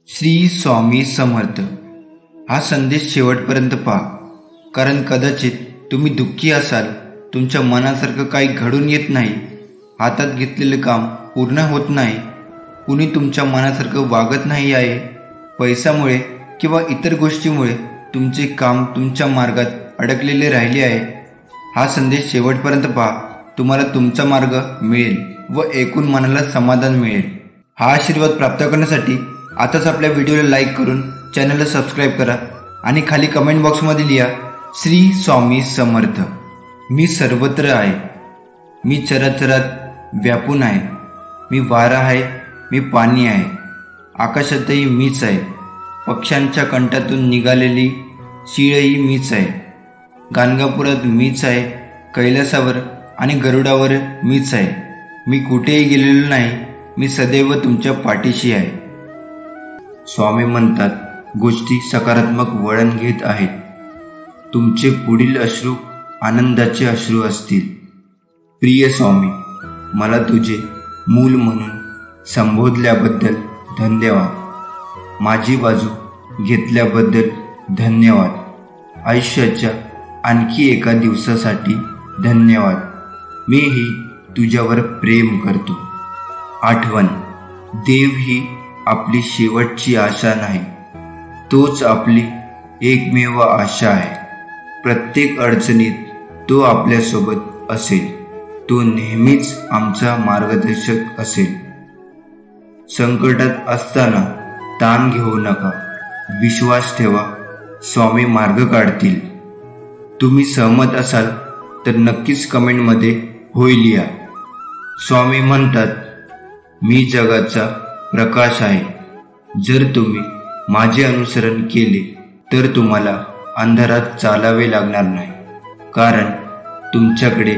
श्री स्वामी समर्थ। हा संदेश शेवटपर्यंत पहा, कारण कदाचित तुम्ही दुःखी असाल, तुमच्या मनासारखं काही घडून येत नाही, हातात घेतलेले काम पूर्ण होत नाही, कुणी तुमच्या मनासारखं वागत नाही आहे, पैशामुळे किंवा इतर गोष्टीमुळे तुमचे काम तुमच्या मार्गात अडकलेले राहिले आहे। हा संदेश शेवटपर्यंत पहा, तुम्हाला तुमचा मार्ग मिळेल व ऐकून मनाला समाधान मिळेल। हा आशीर्वाद प्राप्त करण्यासाठी आताच आपल्या व्हिडिओला लाईक करून चॅनलला सबस्क्राईब करा आणि खाली कमेंट बॉक्समध्ये लिहा श्री स्वामी समर्थ। मी सर्वत्र आहे, मी चराचरात व्यापून आहे, मी वारा आहे, मी पाणी आहे, आकाशातही मीच आहे, पक्ष्यांच्या कंठातून निघालेली शीळही मीच आहे, गाणगापुरात मीच आहे, कैलासावर आणि गरुडावर मीच आहे, मी कुठेही गेलेलो नाही, मी सदैव तुमच्या पाठीशी आहे। स्वामी म्हणतात, गोष्टी सकारात्मक वळण घेत आहेत, तुमचे पुढील अश्रू आनंदाचे अश्रू असतील। प्रिय स्वामी, मला तुझे मूल म्हणून संबोधल्याबद्दल धन्यवाद, माझी बाजू घेतल्याबद्दल धन्यवाद, आयुष्याच्या आणखी एका दिवसासाठी धन्यवाद, मीही तुझ्यावर प्रेम करतो। आठवण, देव ही आपली शेवटची आशा नाही, तोच आपली एकमेव आशा आहे। प्रत्येक अडचणीत तो आपल्यासोबत असेल, तो नेहमीच आमचा मार्गदर्शक असेल। संकटात असताना ताण घेऊ नका, विश्वास ठेवा, स्वामी मार्ग काढतील। तुम्ही सहमत असाल तर नक्कीच कमेंटमध्ये होय लिहा। स्वामी म्हणतात, मी जगाचा प्रकाश आहे, जर तुम्ही माझे अनुसरण केले तर तुम्हाला अंधारात चालावे लागणार नाही, कारण तुमच्याकडे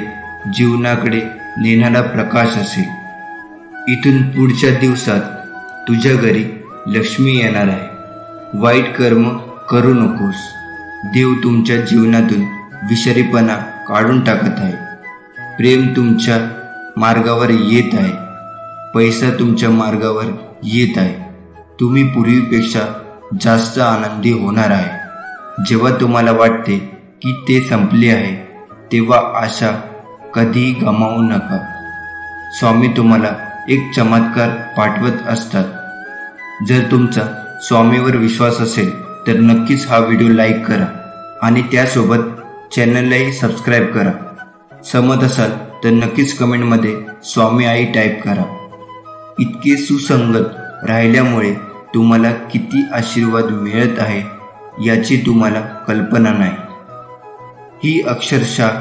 जीवनाकडे नेणारा प्रकाश असेल। इथून पुढच्या दिवसात तुझ्या घरी लक्ष्मी येणार आहे, वाईट कर्म करू नकोस, देव तुमच्या जीवनातून विषारीपणा काढून टाकत आहे, प्रेम तुमच्या मार्गावर येत आहे, पैसा तुमच्या मार्गावर येत आहे, तुम्ही पूर्वीपेक्षा जास्त आनंदी होणार आहे। जेव्हा तुम्हाला वाटते की ते संपले आहे, तेव्हा आशा कधीही गमावू नका। स्वामी तुम्हाला एक चमत्कार पाठवत असतात। जर तुमचा स्वामीवर विश्वास असेल तर नक्कीच हा व्हिडिओ लाईक करा आणि त्यासोबत चॅनललाही सबस्क्राईब करा। सहमत असाल तर नक्कीच कमेंटमध्ये स्वामी आई टाईप करा। इतके सुसंगत राहिल्यामुळे तुम्हाला किती आशीर्वाद मिळत आहे याची तुम्हाला कल्पना नाही। ही अक्षरशः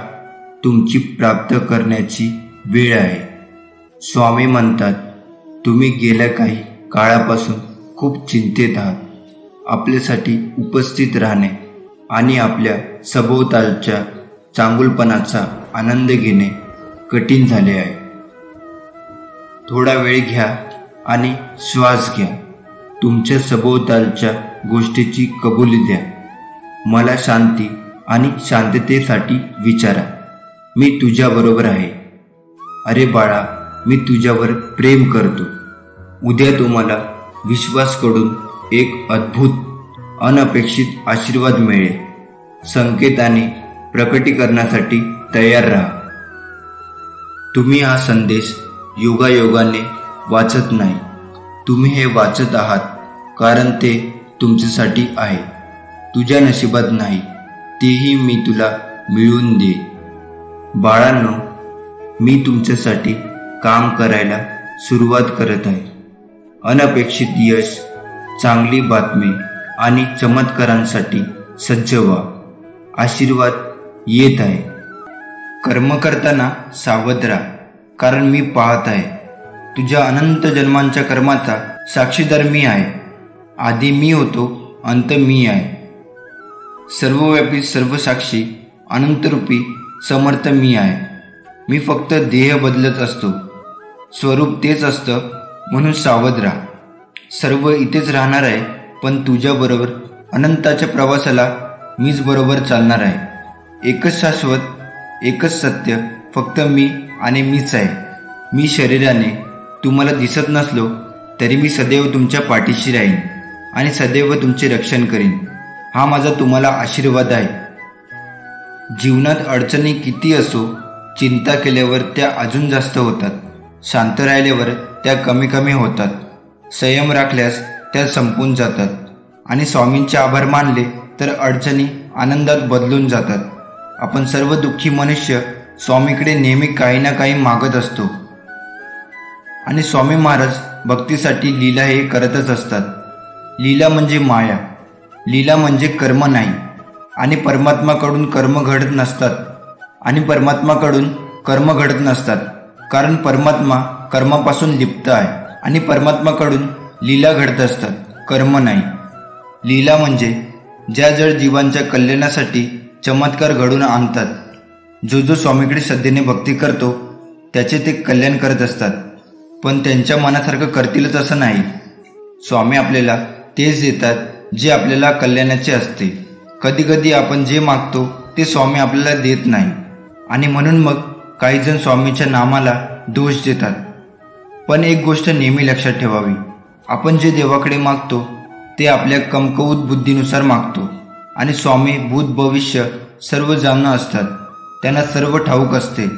तुमची प्राप्त करण्याची वेळ आहे। स्वामी म्हणतात, तुम्ही गेल्या काही काळापासून खूप चिंतेत आहात, आपल्यासाठी उपस्थित राहणे आणि आपल्या सभोवतालच्या चांगुलपणाचा आनंद घेणे कठीण झाले आहे। थोडा वेळ घ्या आणि श्वास घ्या, तुमच्या सभोवतालच्या गोष्टीची कबुली द्या, मला शांती आणि शांततेसाठी विचारा, मी तुझ्याबरोबर आहे, अरे बाळा मी तुझ्यावर प्रेम करतो। उद्या तुम्हाला विश्वासाकडून एक अद्भुत अनपेक्षित आशीर्वाद मिळेल। संकेताने प्रकटीकरणासाठी तयार राहा। तुम्ही हा संदेश योगायोगाने वाचत नाही, तुम्ही हे वाचत आहात कारण ते तुमच्यासाठी आहे, तुझ्या नशिबात नाही, तेही मी तुला मिळवून दे। बाळांनो, मी तुमच्यासाठी काम करायला सुरुवात करत आहे। अनपेक्षित यश, चांगली बातमी आणि चमत्कारांसाठी सज्ज व्हा, आशीर्वाद येत आहे। कर्म करताना सावध राहा, कारण मी पाहत आहे, तुझ्या अनंत जन्मांच्या कर्माचा साक्षीदार मी आहे। आधी मी होतो, अंत मी आहे, सर्वव्यापी सर्वसाक्षी अनंतरूपी समर्थ मी आहे। मी फक्त देह बदलत असतो, स्वरूप तेच असतं, म्हणून सावध राहा। सर्व इथेच राहणार आहे, पण तुझ्याबरोबर अनंताच्या प्रवासाला मीच बरोबर चालणार आहे। एकच शाश्वत, एकच सत्य, फक्त मी आणि मीच आहे। मी शरीराने तुम्हाला दिसत नसलो तरी मी सदैव तुमच्या पाठीशी राहीन। आणि सदैव तुमचे रक्षण करीन, हा माझा तुम्हाला आशीर्वाद आहे. जीवनात अडचणी किती असो, चिंता केल्यावर त्या अजून जास्त होतात. शांत राहिल्यावर त्या कमी कमी होतात. संयम राखल्यास त्या संपून जातात. आणि स्वामींचे आभार मानले तर अडचणी आनंदात बदलून जातात. आपण सर्व दुःखी मनुष्य स्वामीकडे नेहमी काही ना काही मागत असतो. आणि स्वामी महाराज भक्तीसाठी लीला हे करतच असतात. लीला म्हणजे माया, लीला म्हणजे कर्म नाही. आणि परमात्माकडून कर्म घडत नसतात. कारण परमात्मा कर्मापासून लिप्त आहे. आणि परमात्माकडून लीला घडत असतात, कर्म नाही. लीला म्हणजे ज्या जड जीवांच्या कल्याणासाठी चमत्कार घडून आणतात. जो स्वामीकडे श्रद्धेने भक्ती करतो त्याचे ते कल्याण करत असतात. पण त्यांच्या मनासारखं करतीलच असं नाही. स्वामी आपल्याला तेच देतात जे आपल्याला कल्याणाचे असते. कधी कधी आपण जे मागतो ते स्वामी आपल्याला देत नाही. आणि म्हणून मग काही जण स्वामीच्या नामाला दोष देतात. पण एक गोष्ट नेहमी लक्षात ठेवावी, आपण जे देवाकडे मागतो ते आपल्या कमकुवत बुद्धीनुसार मागतो. आणि स्वामी भूत भविष्य सर्व जाणून असतात. त्यांना सर्व ठाऊक असते.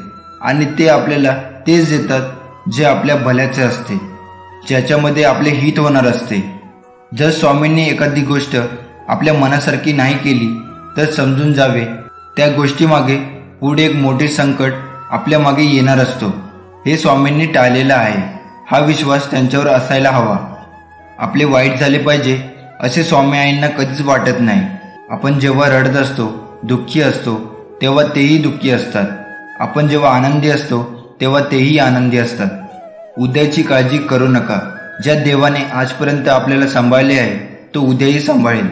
आणि ते आपल्याला तेच देतात जे आपल्या भल्याचे असते, ज्याच्यामध्ये आपले हित होणार असते. जर स्वामींनी एखादी गोष्ट आपल्या मनासारखी नाही केली तर समजून जावे त्या गोष्टीमागे पुढे एक मोठे संकट आपल्या मागे येणार असतो. हे स्वामींनी टाळलेलं आहे. हा विश्वास त्यांच्यावर असायला हवा. आपले वाईट झाले पाहिजे असे स्वामी आईंना कधीच वाटत नाही. आपण जेव्हा रडत असतो, दुःखी असतो, तेव्हा तेही दुःखी असतात. आपण जेव्हा आनंदी असतो तेव्हा तेही आनंदी असतात. उद्याची काळजी करू नका. ज्या देवाने आजपर्यंत आपल्याला सांभाळले आहे तो उद्याही सांभाळेल.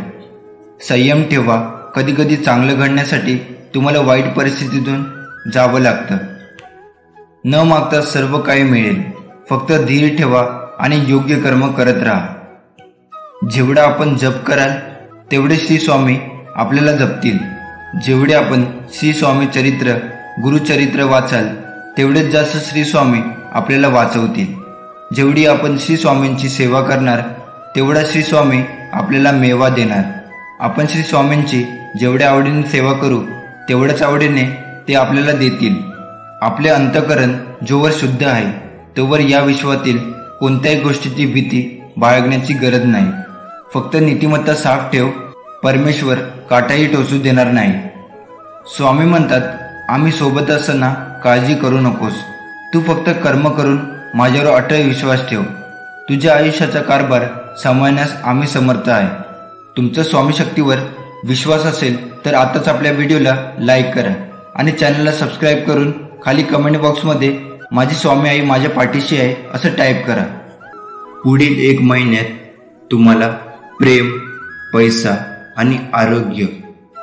संयम ठेवा. कधी कधी चांगलं घडण्यासाठी तुम्हाला वाईट परिस्थितीतून जावं लागतं. न मागता सर्व काही मिळेल. फक्त धीर ठेवा आणि योग्य कर्म करत राहा. जेवढा आपण जप कराल तेवढे श्री स्वामी आपल्याला जपतील. जेवढे आपण श्री स्वामी चरित्र, गुरुचरित्र वाचाल तेवढेच जास्त श्री स्वामी आपल्याला वाचवतील. जेवढी आपण श्री स्वामींची सेवा करणार तेवढा श्री स्वामी आपल्याला मेवा देणार. आपण श्री स्वामींची जेवढ्या आवडीने सेवा करू तेवढ्याच आवडीने ते आपल्याला देतील. आपले अंतःकरण जोवर शुद्ध आहे तोवर या विश्वातील कोणत्याही गोष्टीची भीती बाळगण्याची गरज नाही. फक्त नीतिमत्ता साफ ठेव. परमेश्वर काटाही टोचू देणार नाही. स्वामी म्हणतात, आम्ही सोबत असताना काळजी करू नकोस. तू फक्त कर्म करून माझ्यावर अटळ विश्वास ठेव. तुझ्या आयुष्याचा कारभार सांभाळण्यास आम्ही समर्थ आहे. तुमचा स्वामी शक्तीवर विश्वास असेल तर आताच आपल्या व्हिडिओला लाईक करा आणि चॅनलला सबस्क्राईब करून खाली कमेंट बॉक्समध्ये माझी स्वामी आई माझ्या पाठीशी आहे असं टाईप करा. पुढील 1 महिन्यात तुम्हाला प्रेम, पैसा आणि आरोग्य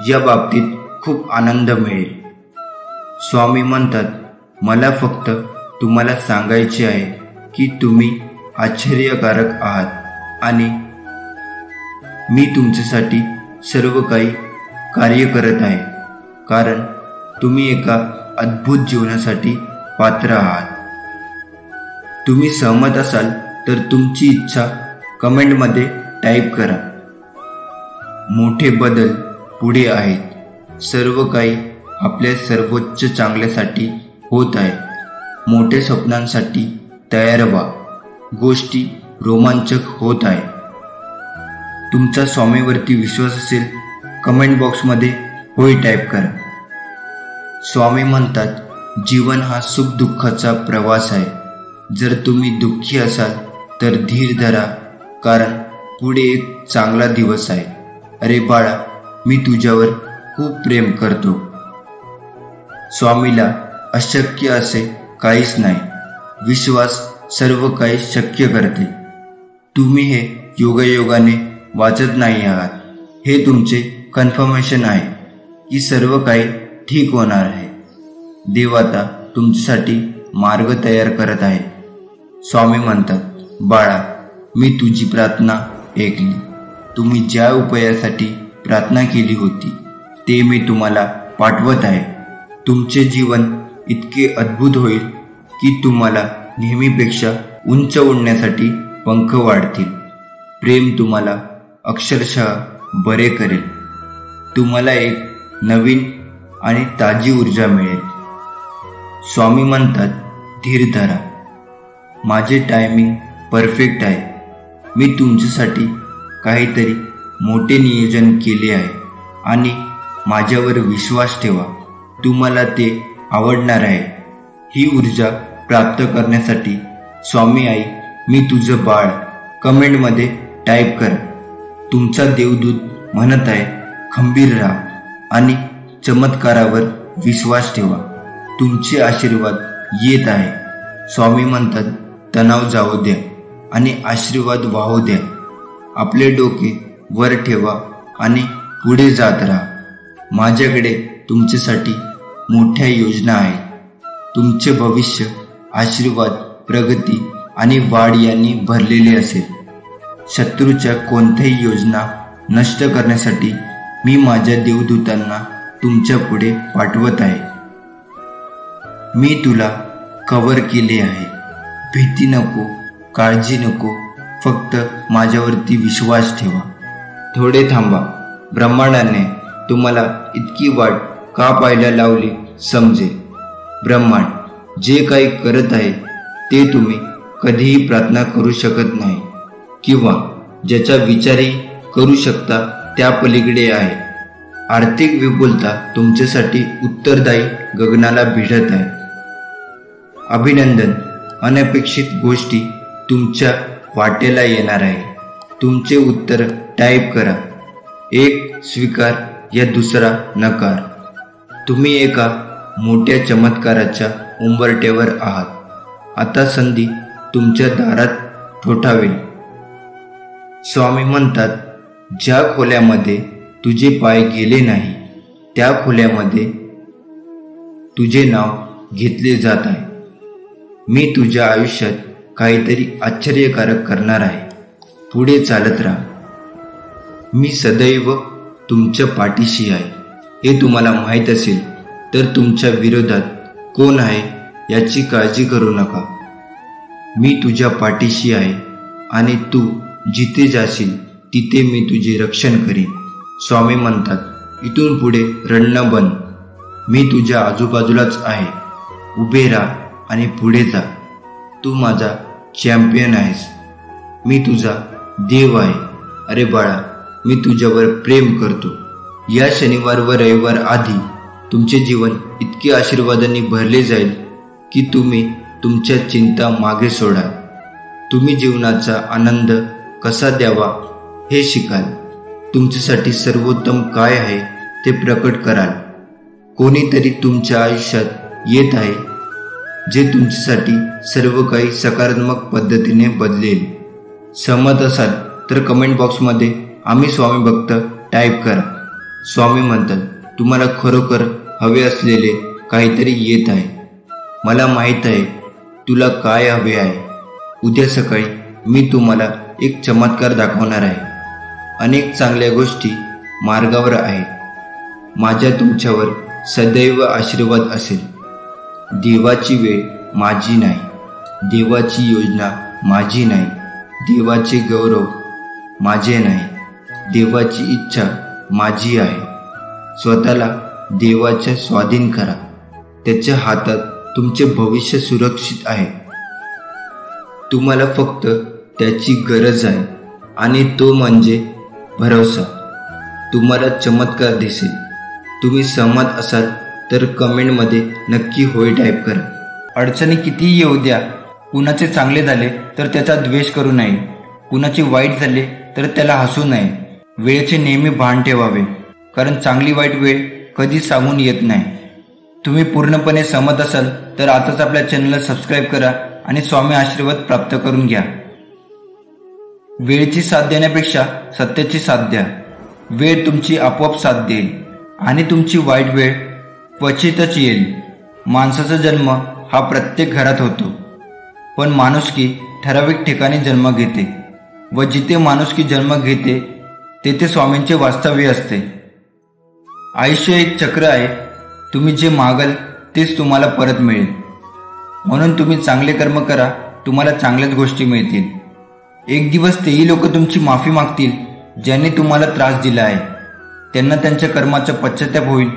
या बाबतीत खूप आनंद मिळेल. स्वामी म्हणतात, मला फक्त तुम्हाला सांगायचे आहे की तुम्ही आश्चर्यकारक आहात आणि मी तुमच्यासाठी सर्व काही कार्य करत आहे. कारण तुम्ही एका अद्भुत जीवनासाठी पात्र आहात. तुम्ही सहमत असाल तर तुमची इच्छा कमेंटमध्ये टाईप करा. मोठे बदल पुढे आहेत. सर्व काही आपल्या सर्वोच्च चांगल्यासाठी होत आहे. मोठ्या स्वप्नांसाठी तयार व्हा. गोष्टी रोमांचक होत आहे. तुमचा स्वामीवरती विश्वास असेल कमेंट बॉक्समध्ये होय टाईप करा. स्वामी म्हणतात, जीवन हा सुख दुःखाचा प्रवास आहे. जर तुम्ही दुःखी असाल तर धीर धरा, कारण पुढे एक चांगला दिवस आहे. अरे बाळा, मी तुझ्यावर खूप प्रेम करतो. स्वामीला अशक्य असे काहीच नाही. विश्वास सर्व काही शक्य करते. तुम्ही हे योगायोगाने वाचत नाही आहात. हे तुमचे कन्फर्मेशन आहे की सर्व काही ठीक होणार आहे. देव आता तुमच्यासाठी मार्ग तयार करत आहे. स्वामी म्हणतात, बाळा, मी तुझी प्रार्थना ऐकली. तुम्ही ज्या उपायासाठी प्रार्थना केली होती ते मी तुम्हाला पाठवत आहे. तुमचे जीवन इतके अद्भुत होईल की तुम्हाला नेहमीपेक्षा उंच उडण्यासाठी पंख वाढतील. प्रेम तुम्हाला अक्षरशः बरे करेल. तुम्हाला एक नवीन आणि ताजी ऊर्जा मिळेल. स्वामी म्हणतात, धीर धरा. माझे टायमिंग परफेक्ट आहे. मी तुमच्यासाठी काहीतरी मोठे नियोजन केले आहे आणि माझ्यावर विश्वास ठेवा. तुम्हाला ते आवडणार आहे. ही ऊर्जा प्राप्त करण्यासाठी स्वामी आई मी तुझं बाळ कमेंटमध्ये टाईप करा. तुमचा देवदूत म्हणत आहे, खंबीर राहा आणि चमत्कारावर विश्वास ठेवा. तुमचे आशीर्वाद येत आहे. स्वामी म्हणतात, तणाव जाऊ द्या आणि आशीर्वाद वाहू द्या. आपले डोके वर ठेवा आणि पुढे जात राहा. माझ्याकडे तुमच्यासाठी मोठ्या योजना आहेत. तुमचे भविष्य आशीर्वाद, प्रगती आणि वाढ यांनी भरलेले असेल. शत्रूच्या कोणत्याही योजना नष्ट करण्यासाठी मी माझ्या देवदूतांना तुमच्या पुढे पाठवत आहे. मी तुला कव्हर केले आहे. भीती नको, काळजी नको, फक्त माझ्यावरती विश्वास ठेवा. थोडे थांबा. ब्रह्मांडाने तुम्हाला इतकी वाट का पाहायला लावली समजेल. ब्रह्मांड जे काही करत आहे ते तुम्ही कधीही प्रार्थना करू शकत नाही किंवा ज्याचा विचारही करू शकता त्या पलीकडे आहे. आर्थिक विपुलता तुमच्यासाठी उत्तरदायी गगनाला भिडत आहे. अभिनंदन, अनपेक्षित गोष्टी तुमच्या वाटेला येणार आहे. तुमचे उत्तर टाईप करा. एक स्वीकार या दुसरा नकार. तुम्ही एका मोठ्या चमत्काराच्या उंबरठ्यावर आहात. आता संधी तुमच्या दारात ठोठावेल. स्वामी म्हणतात, ज्या खोल्यामध्ये तुझे पाय गेले नाही त्या खोल्यामध्ये तुझे नाव घेतले जात आहे. मी तुझ्या आयुष्यात काहीतरी आश्चर्यकारक करणार आहे. पुढे चालत राहा. मी सदैव तुमच्या पाठीशी आहे. हे तुम्हाला माहीत असेल तर तुमच्या विरोधात कोण आहे याची काळजी करू नका. मी तुझ्या पाठीशी आहे आणि तू जिथे जाशील तिथे मी तुझे रक्षण करीन. स्वामी म्हणतात, इथून पुढे रडणं बंद. मी तुझ्या आजूबाजूलाच आहे. उभे राहा आणि पुढे जा. तू माझा चॅम्पियन आहेस. मी तुझा देव आहे. अरे बाळा, मी तुझ्यावर प्रेम करतो. या शनिवार व रविवार आधी तुमचे जीवन इतके आशीर्वादांनी भरले जाईल की तुम्ही तुमच्या चिंता मागे सोडाल. तुम्ही जीवनाचा आनंद कसा द्यावा हे शिकाल. तुमच्यासाठी सर्वोत्तम काय आहे ते प्रकट कराल. कोणीतरी तुमच्या आयुष्यात येत आहे जे तुमच्यासाठी सर्व काही सकारात्मक पद्धतीने बदलेल. सहमत असाल तर कमेंट बॉक्समध्ये आम्ही स्वामी भक्त टाईप करा. स्वामी म्हणतात, तुम्हाला खरोखर हवे असलेले काहीतरी येत आहे. मला माहीत आहे तुला काय हवे आहे. उद्या सकाळी मी तुम्हाला एक चमत्कार दाखवणार आहे. अनेक चांगल्या गोष्टी मार्गावर आहेत. माझ्या तुमच्यावर सदैव आशीर्वाद असेल. देवाची वेळ माझी नाही. देवाची योजना माझी नाही. देवाचे गौरव माझे नाही. देवाची इच्छा माझी आहे. स्वतःला देवाच्या स्वाधीन करा. त्याच्या हातात तुमचे भविष्य सुरक्षित आहे. तुम्हाला फक्त त्याची गरज आहे आणि तो म्हणजे भरोसा. तुम्हाला चमत्कार दिसेल. तुम्ही सहमत असाल तर कमेंटमध्ये नक्की होय टाईप करा. अडचणी कितीही येऊ द्या. कुणाचे चांगले झाले तर त्याचा द्वेष करू नये. कुणाचे वाईट झाले तर त्याला हसू नये. वेळेचे नेहमी भान ठेवावे, कारण चांगली वाईट वेळ कधी सांगून येत नाही. तुम्ही पूर्णपणे सहमत असाल तर आताच आपल्या चॅनलला सबस्क्राईब करा आणि स्वामी आशीर्वाद प्राप्त करून घ्या. वेळेची साथ देण्यापेक्षा सत्याची साथ द्या. वेळ तुमची आपोआप साथ देईल आणि तुमची वाईट वेळ क्वचितच येईल. माणसाचा जन्म हा प्रत्येक घरात होतो, पण माणुसकी ठराविक ठिकाणी जन्म घेते व जिथे माणुसकी जन्म घेते तेथे स्वामींचे वास्तव्य असते. आयुष्य एक चक्र आहे. तुम्ही जे मागाल तेच तुम्हाला परत मिळेल. म्हणून तुम्ही चांगले कर्म करा, तुम्हाला चांगल्याच गोष्टी मिळतील. एक दिवस तेही लोक तुमची माफी मागतील ज्याने तुम्हाला त्रास दिला आहे त्यांना त्यांच्या कर्माचा पश्चाताप होईल.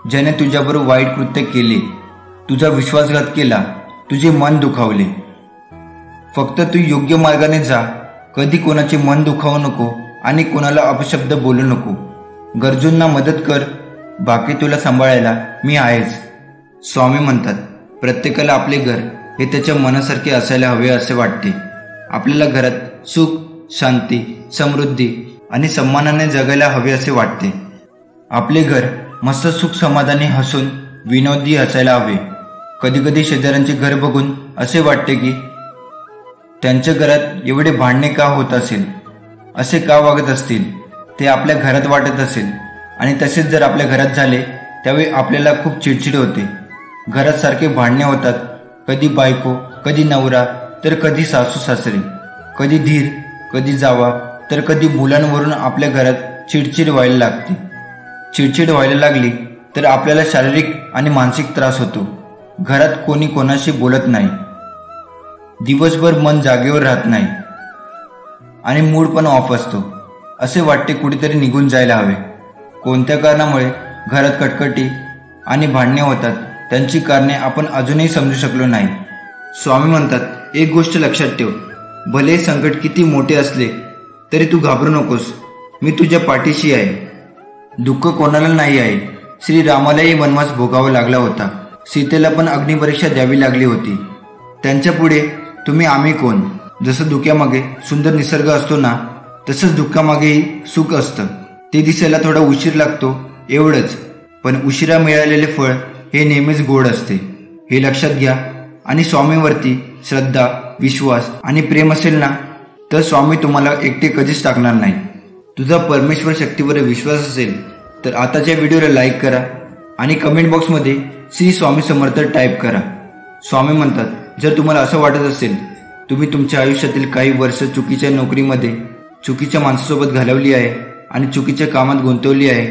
ज्याने तुझ्याबरोबर वाईट कृत्य केले, तुझा विश्वासघात केला, तुझे मन दुखावले. फक्त तू योग्य मार्गाने जा. कधी कोणाचे मन दुखावू नको आणि कोणाला अपशब्द बोलू नको. गरजूंना मदत कर. बाकी तुला सांभाळायला मी आहेच. स्वामी म्हणतात, प्रत्येकाला आपले घर हे त्याच्या मनासारखे असायला हवे असे वाटते. आपल्याला घरात सुख, शांती, समृद्धी आणि सन्मानाने जगायला हवे असे वाटते. आपले घर मस्त सुख समाधानी हसून विनोदी असायला हवे. कधी कधी शेजाऱ्यांचे घर बघून असे वाटते की त्यांच्या घरात एवढे भांडणे का होत असेल, असे का वागत असतील, ते आपल्या घरात वाटत असेल. आणि तसेच जर आपल्या घरात झाले त्यावेळी आपल्याला खूप चिडचिड होते. घरात सारखे भांडणे होतात. कधी बायको, कधी नवरा, तर कधी सासू सासरे, कधी धीर, कधी जावा, तर कधी मुलांवरून आपल्या घरात चिडचिड व्हायला लागते. चिडचिड व्हायला लागली तर आपल्याला शारीरिक आणि मानसिक त्रास होतो. घरात कोणी कोणाशी बोलत नाही. दिवसभर मन जागेवर राहत नाही आणि मूड पण ऑफ असतो. असे वाटते कुठेतरी निघून जायला हवे. कोणत्या कारणामुळे घरात कटकटी आणि भांडणे होतात त्यांची कारणे आपण अजूनही समजू शकलो नाही. स्वामी म्हणतात, एक गोष्ट लक्षात ठेव. भले संकट किती मोठे असले तरी तू घाबरू नकोस. मी तुझ्या पाठीशी आहे. दुःख कोणाला नाही आहे. श्रीरामालाही वनवास भोगावा लागला होता. सीतेला पण अग्निपरीक्षा द्यावी लागली होती. त्यांच्या पुढे तुम्ही आम्ही कोण. जसं धुक्यामागे सुंदर निसर्ग असतो ना, तसंच दुःखामागेही सुख असतं. ते दिसायला थोडा उशीर लागतो एवढंच, पण उशिरा मिळालेले फळ हे नेहमीच गोड असते. हे लक्षात घ्या. आणि स्वामीवरती श्रद्धा, विश्वास आणि प्रेम असेल ना, तर स्वामी तुम्हाला एकटे कधीच टाकणार नाही. तुझा परमेश्वर शक्तीवर विश्वास असेल तर आताच्या व्हिडिओला लाईक करा आणि कमेंट बॉक्समध्ये श्री स्वामी समर्थ टाईप करा. स्वामी म्हणतात, जर तुम्हाला असं वाटत असेल तुम्ही तुमच्या आयुष्यातील काही वर्ष चुकीच्या नोकरीमध्ये, चुकीच्या माणसासोबत घालवली आहे आणि चुकीच्या कामात गुंतवली आहे,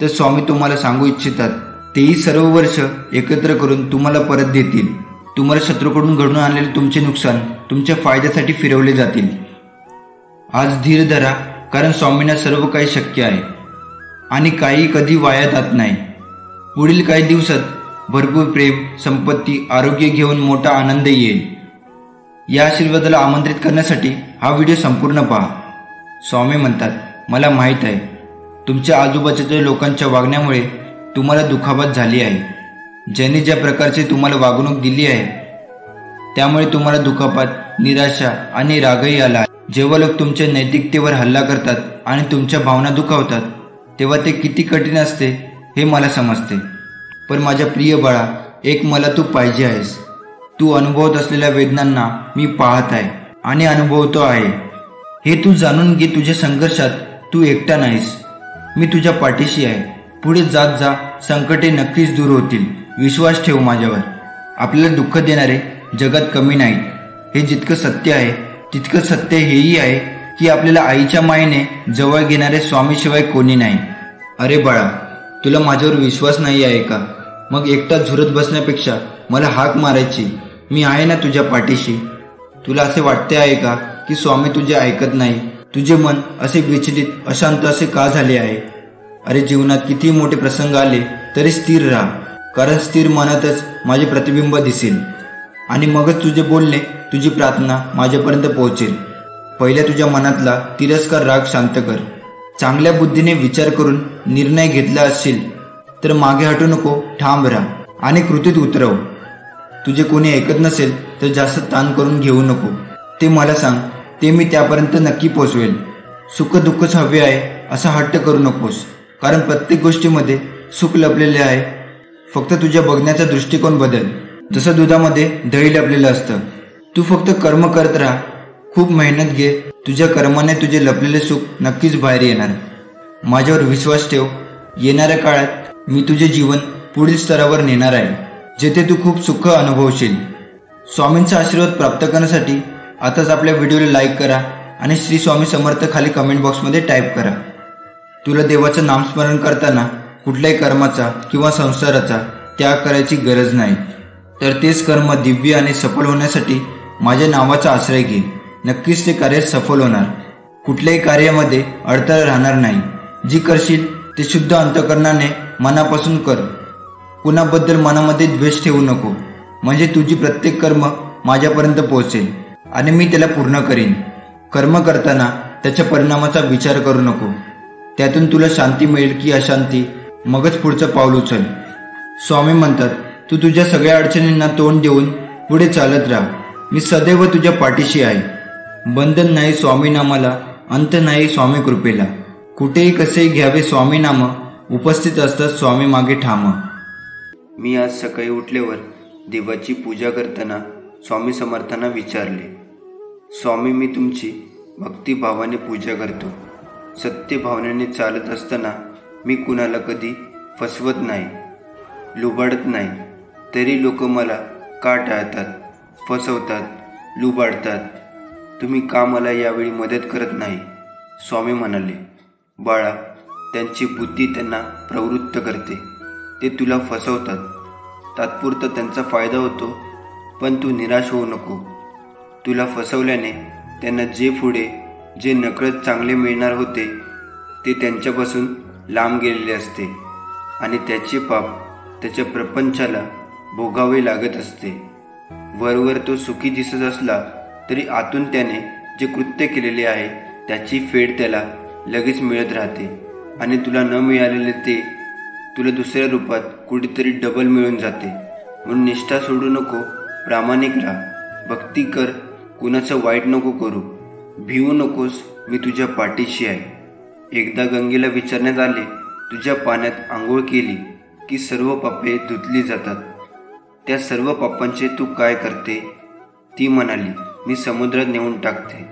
तर स्वामी तुम्हाला सांगू इच्छितात तेही सर्व वर्ष एकत्र करून तुम्हाला परत देतील. तुम्हाला शत्रूकडून घडून आणलेले तुमचे नुकसान तुमच्या फायद्यासाठी फिरवले जातील. आज धीर धरा, कारण स्वामींना सर्व काही शक्य आहे आणि काही कधी वाया जात नाही. पुढील काही दिवसात भरपूर प्रेम, संपत्ती, आरोग्य घेऊन मोठा आनंद येईल. या आशीर्वादाला आमंत्रित करण्यासाठी हा व्हिडिओ संपूर्ण पहा. स्वामी म्हणतात, मला माहीत आहे तुमच्या आजूबाजूच्या लोकांच्या वागण्यामुळे तुम्हाला दुखापत झाली आहे. ज्यांनी ज्या प्रकारची तुम्हाला वागणूक दिली आहे त्यामुळे तुम्हाला दुखापत, निराशा आणि रागही आला. जेव्हा लोक तुमच्या नैतिकतेवर हल्ला करतात आणि तुमच्या भावना दुखावतात तेव्हा ते किती कठीण असते हे मला समजते. पण माझ्या प्रिय बाळा, एक मला तू पाहिजे आहेस. तू अनुभवत असलेल्या वेदनांना मी पाहत आहे आणि अनुभवतो आहे. हे तू जाणून घे. तुझ्या संघर्षात तू एकटा नाहीस. मी तुझ्या पाठीशी आहे. पुढे जात जा. संकटे नक्कीच दूर होतील. विश्वास ठेव माझ्यावर. आपल्याला दुःख देणारे जगात कमी नाहीत. हे जितकं सत्य आहे तितकं सत्य हेही आहे की आपल्याला आईच्या मायेने जवळ घेणारे स्वामीशिवाय कोणी नाही. अरे बाळा, तुला माझ्यावर विश्वास नाही आहे का? मग एकटा झुरत बसण्यापेक्षा मला हाक मारायची. मी आहे ना तुझ्या पाठीशी. तुला असे वाटते आहे का की स्वामी तुझे ऐकत नाही? तुझे मन असे विचलित, अशांत असे का झाले आहे? अरे, जीवनात किती मोठे प्रसंग आले तरी स्थिर राहा, कारण स्थिर मनातच माझे प्रतिबिंब दिसेल आणि मगच तुझे बोलणे, तुझी प्रार्थना माझ्यापर्यंत पोहोचेल. पहिल्या तुझ्या मनातला तिरस्कार, राग शांत कर. चांगल्या बुद्धीने विचार करून निर्णय घेतला असशील तर मागे हटू नको, ठाम राहा आणि कृतीत उतरव. तुझे कोणी ऐकत नसेल तर जास्त ताण करून घेऊ नको. ते मला सांग, ते मी त्यापर्यंत नक्की पोचवेल. सुख दुःखच हवे आहे असा हट्ट करू नकोस, कारण प्रत्येक गोष्टीमध्ये सुख लपलेले आहे. फक्त तुझ्या बघण्याचा दृष्टिकोन बदल. जसं दुधामध्ये दही लपलेलं असतं. तू फक्त कर्म करत राहा, खूप मेहनत घे. तुझ्या कर्माने तुझे लपलेले सुख नक्कीच बाहेर येणार. माझ्यावर विश्वास ठेव. येणाऱ्या काळात मी तुझे जीवन पुढील स्तरावर नेणार आहे, जेथे तू खूप सुख अनुभवशील. स्वामींचा आशीर्वाद प्राप्त करण्यासाठी आताच आपल्या व्हिडिओला लाईक करा आणि श्री स्वामी समर्थ खाली कमेंट बॉक्समध्ये टाईप करा. तुला देवाचं नामस्मरण करताना कुठल्याही कर्माचा किंवा संसाराचा त्याग करायची गरज नाही. तर तेच कर्म दिव्य आणि सफल होण्यासाठी माझ्या नावाचा आश्रय घे. नक्कीच ते कार्य सफल होणार. कुठल्याही कार्यामध्ये अडथळा राहणार नाही. जी करशील ते शुद्ध अंतःकरणाने मनापासून कर. कुणाबद्दल मनामध्ये द्वेष ठेवू नको, म्हणजे तुझी प्रत्येक कर्म माझ्यापर्यंत पोहोचेल आणि मी त्याला पूर्ण करीन. कर्म करताना त्याच्या परिणामाचा विचार करू नको. त्यातून तुला शांती मिळेल की अशांती, मगच पुढचं पाऊल उचल. स्वामी म्हणतात, तू तुझ्या सगळ्या अडचणींना तोंड देऊन पुढे चालत राहा. मी सदैव तुझ्या पाठीशी आहे. बंधन नाही स्वामी नामाला, अंत नाही स्वामी कृपेला. कुठेही कसेही घ्यावे स्वामी नाम, उपस्थित असतात स्वामी मागे ठाम. मी आज सकाळी उठल्यावर देवाची पूजा करताना स्वामी समर्थांना विचारले, स्वामी मी तुमची भक्तिभावाने पूजा करतो. सत्य भावनेने चालत असताना मी कुणाला कधी फसवत नाही, लुबाडत नाही. तरी लोक मला का टाळतात, फसवतात, लुबाडतात? तुम्ही का मला यावेळी मदत करत नाही? स्वामी म्हणाले, बाळा, त्यांची बुद्धी त्यांना प्रवृत्त करते. ते तुला फसवतात. तात्पुरता त्यांचा फायदा होतो, पण तू निराश होऊ नको. तुला फसवल्याने त्यांना जे नकळत चांगले मिळणार होते ते त्यांच्यापासून लांब गेलेले असते आणि त्याचे पाप त्याच्या प्रपंचाला भोगावे लागत असते. वरवर तो सुखी दिसत असला तरी आतून त्याने जे कृत्य केलेले आहे त्याची फेड त्याला लगेच मिळत राहते आणि तुला न मिळालेले ते तुला दुसऱ्या रूपात कुठेतरी डबल मिळून जाते. म्हणून निष्ठा सोडू नको, प्रामाणिक राहा, भक्ती कर, कुणाचं वाईट नको करू, भिवू नकोस, मी तुझ्या पाठीशी आहे. एकदा गंगेला विचारण्यात आले, तुझ्या पाण्यात आंघोळ केली की सर्व पापे धुतली जातात, त्या सर्व पापांचे तू काय करते? ती म्हणाली, मी समुद्रात नेऊन टाकते.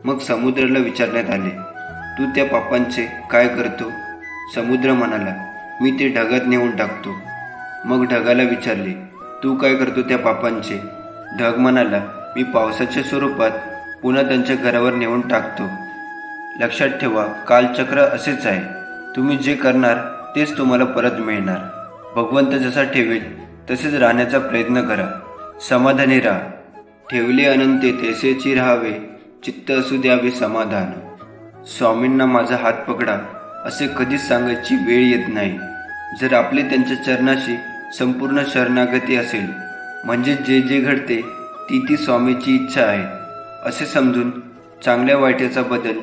मग समुद्राला विचारण्यात आले, तू त्या पापांचे काय करतो? समुद्र म्हणाला, मी ते ढगात नेऊन टाकतो. मग ढगाला विचारले, तू काय करतो त्या पापांचे? ढग म्हणाला, मी पावसाच्या स्वरूपात पुन्हा त्यांच्या घरावर नेऊन टाकतो. लक्षात ठेवा, कालचक्र असेच आहे. तुम्ही जे करणार तेच तुम्हाला परत मिळणार. भगवंत जसा ठेवेल तसेच राहण्याचा प्रयत्न करा. समाधानी राहा. ठेवले अनंते तैसेची राहावे, चित्त असू द्यावे समाधान. स्वामींना माझा हात पकडा असे कधीच सांगायची वेळ येत नाही. जर आपले त्यांच्या चरणाशी संपूर्ण शरणागती असेल, म्हणजे जे घडते ती स्वामीची इच्छा आहे असे समजून चांगल्या वाईटाचा बदल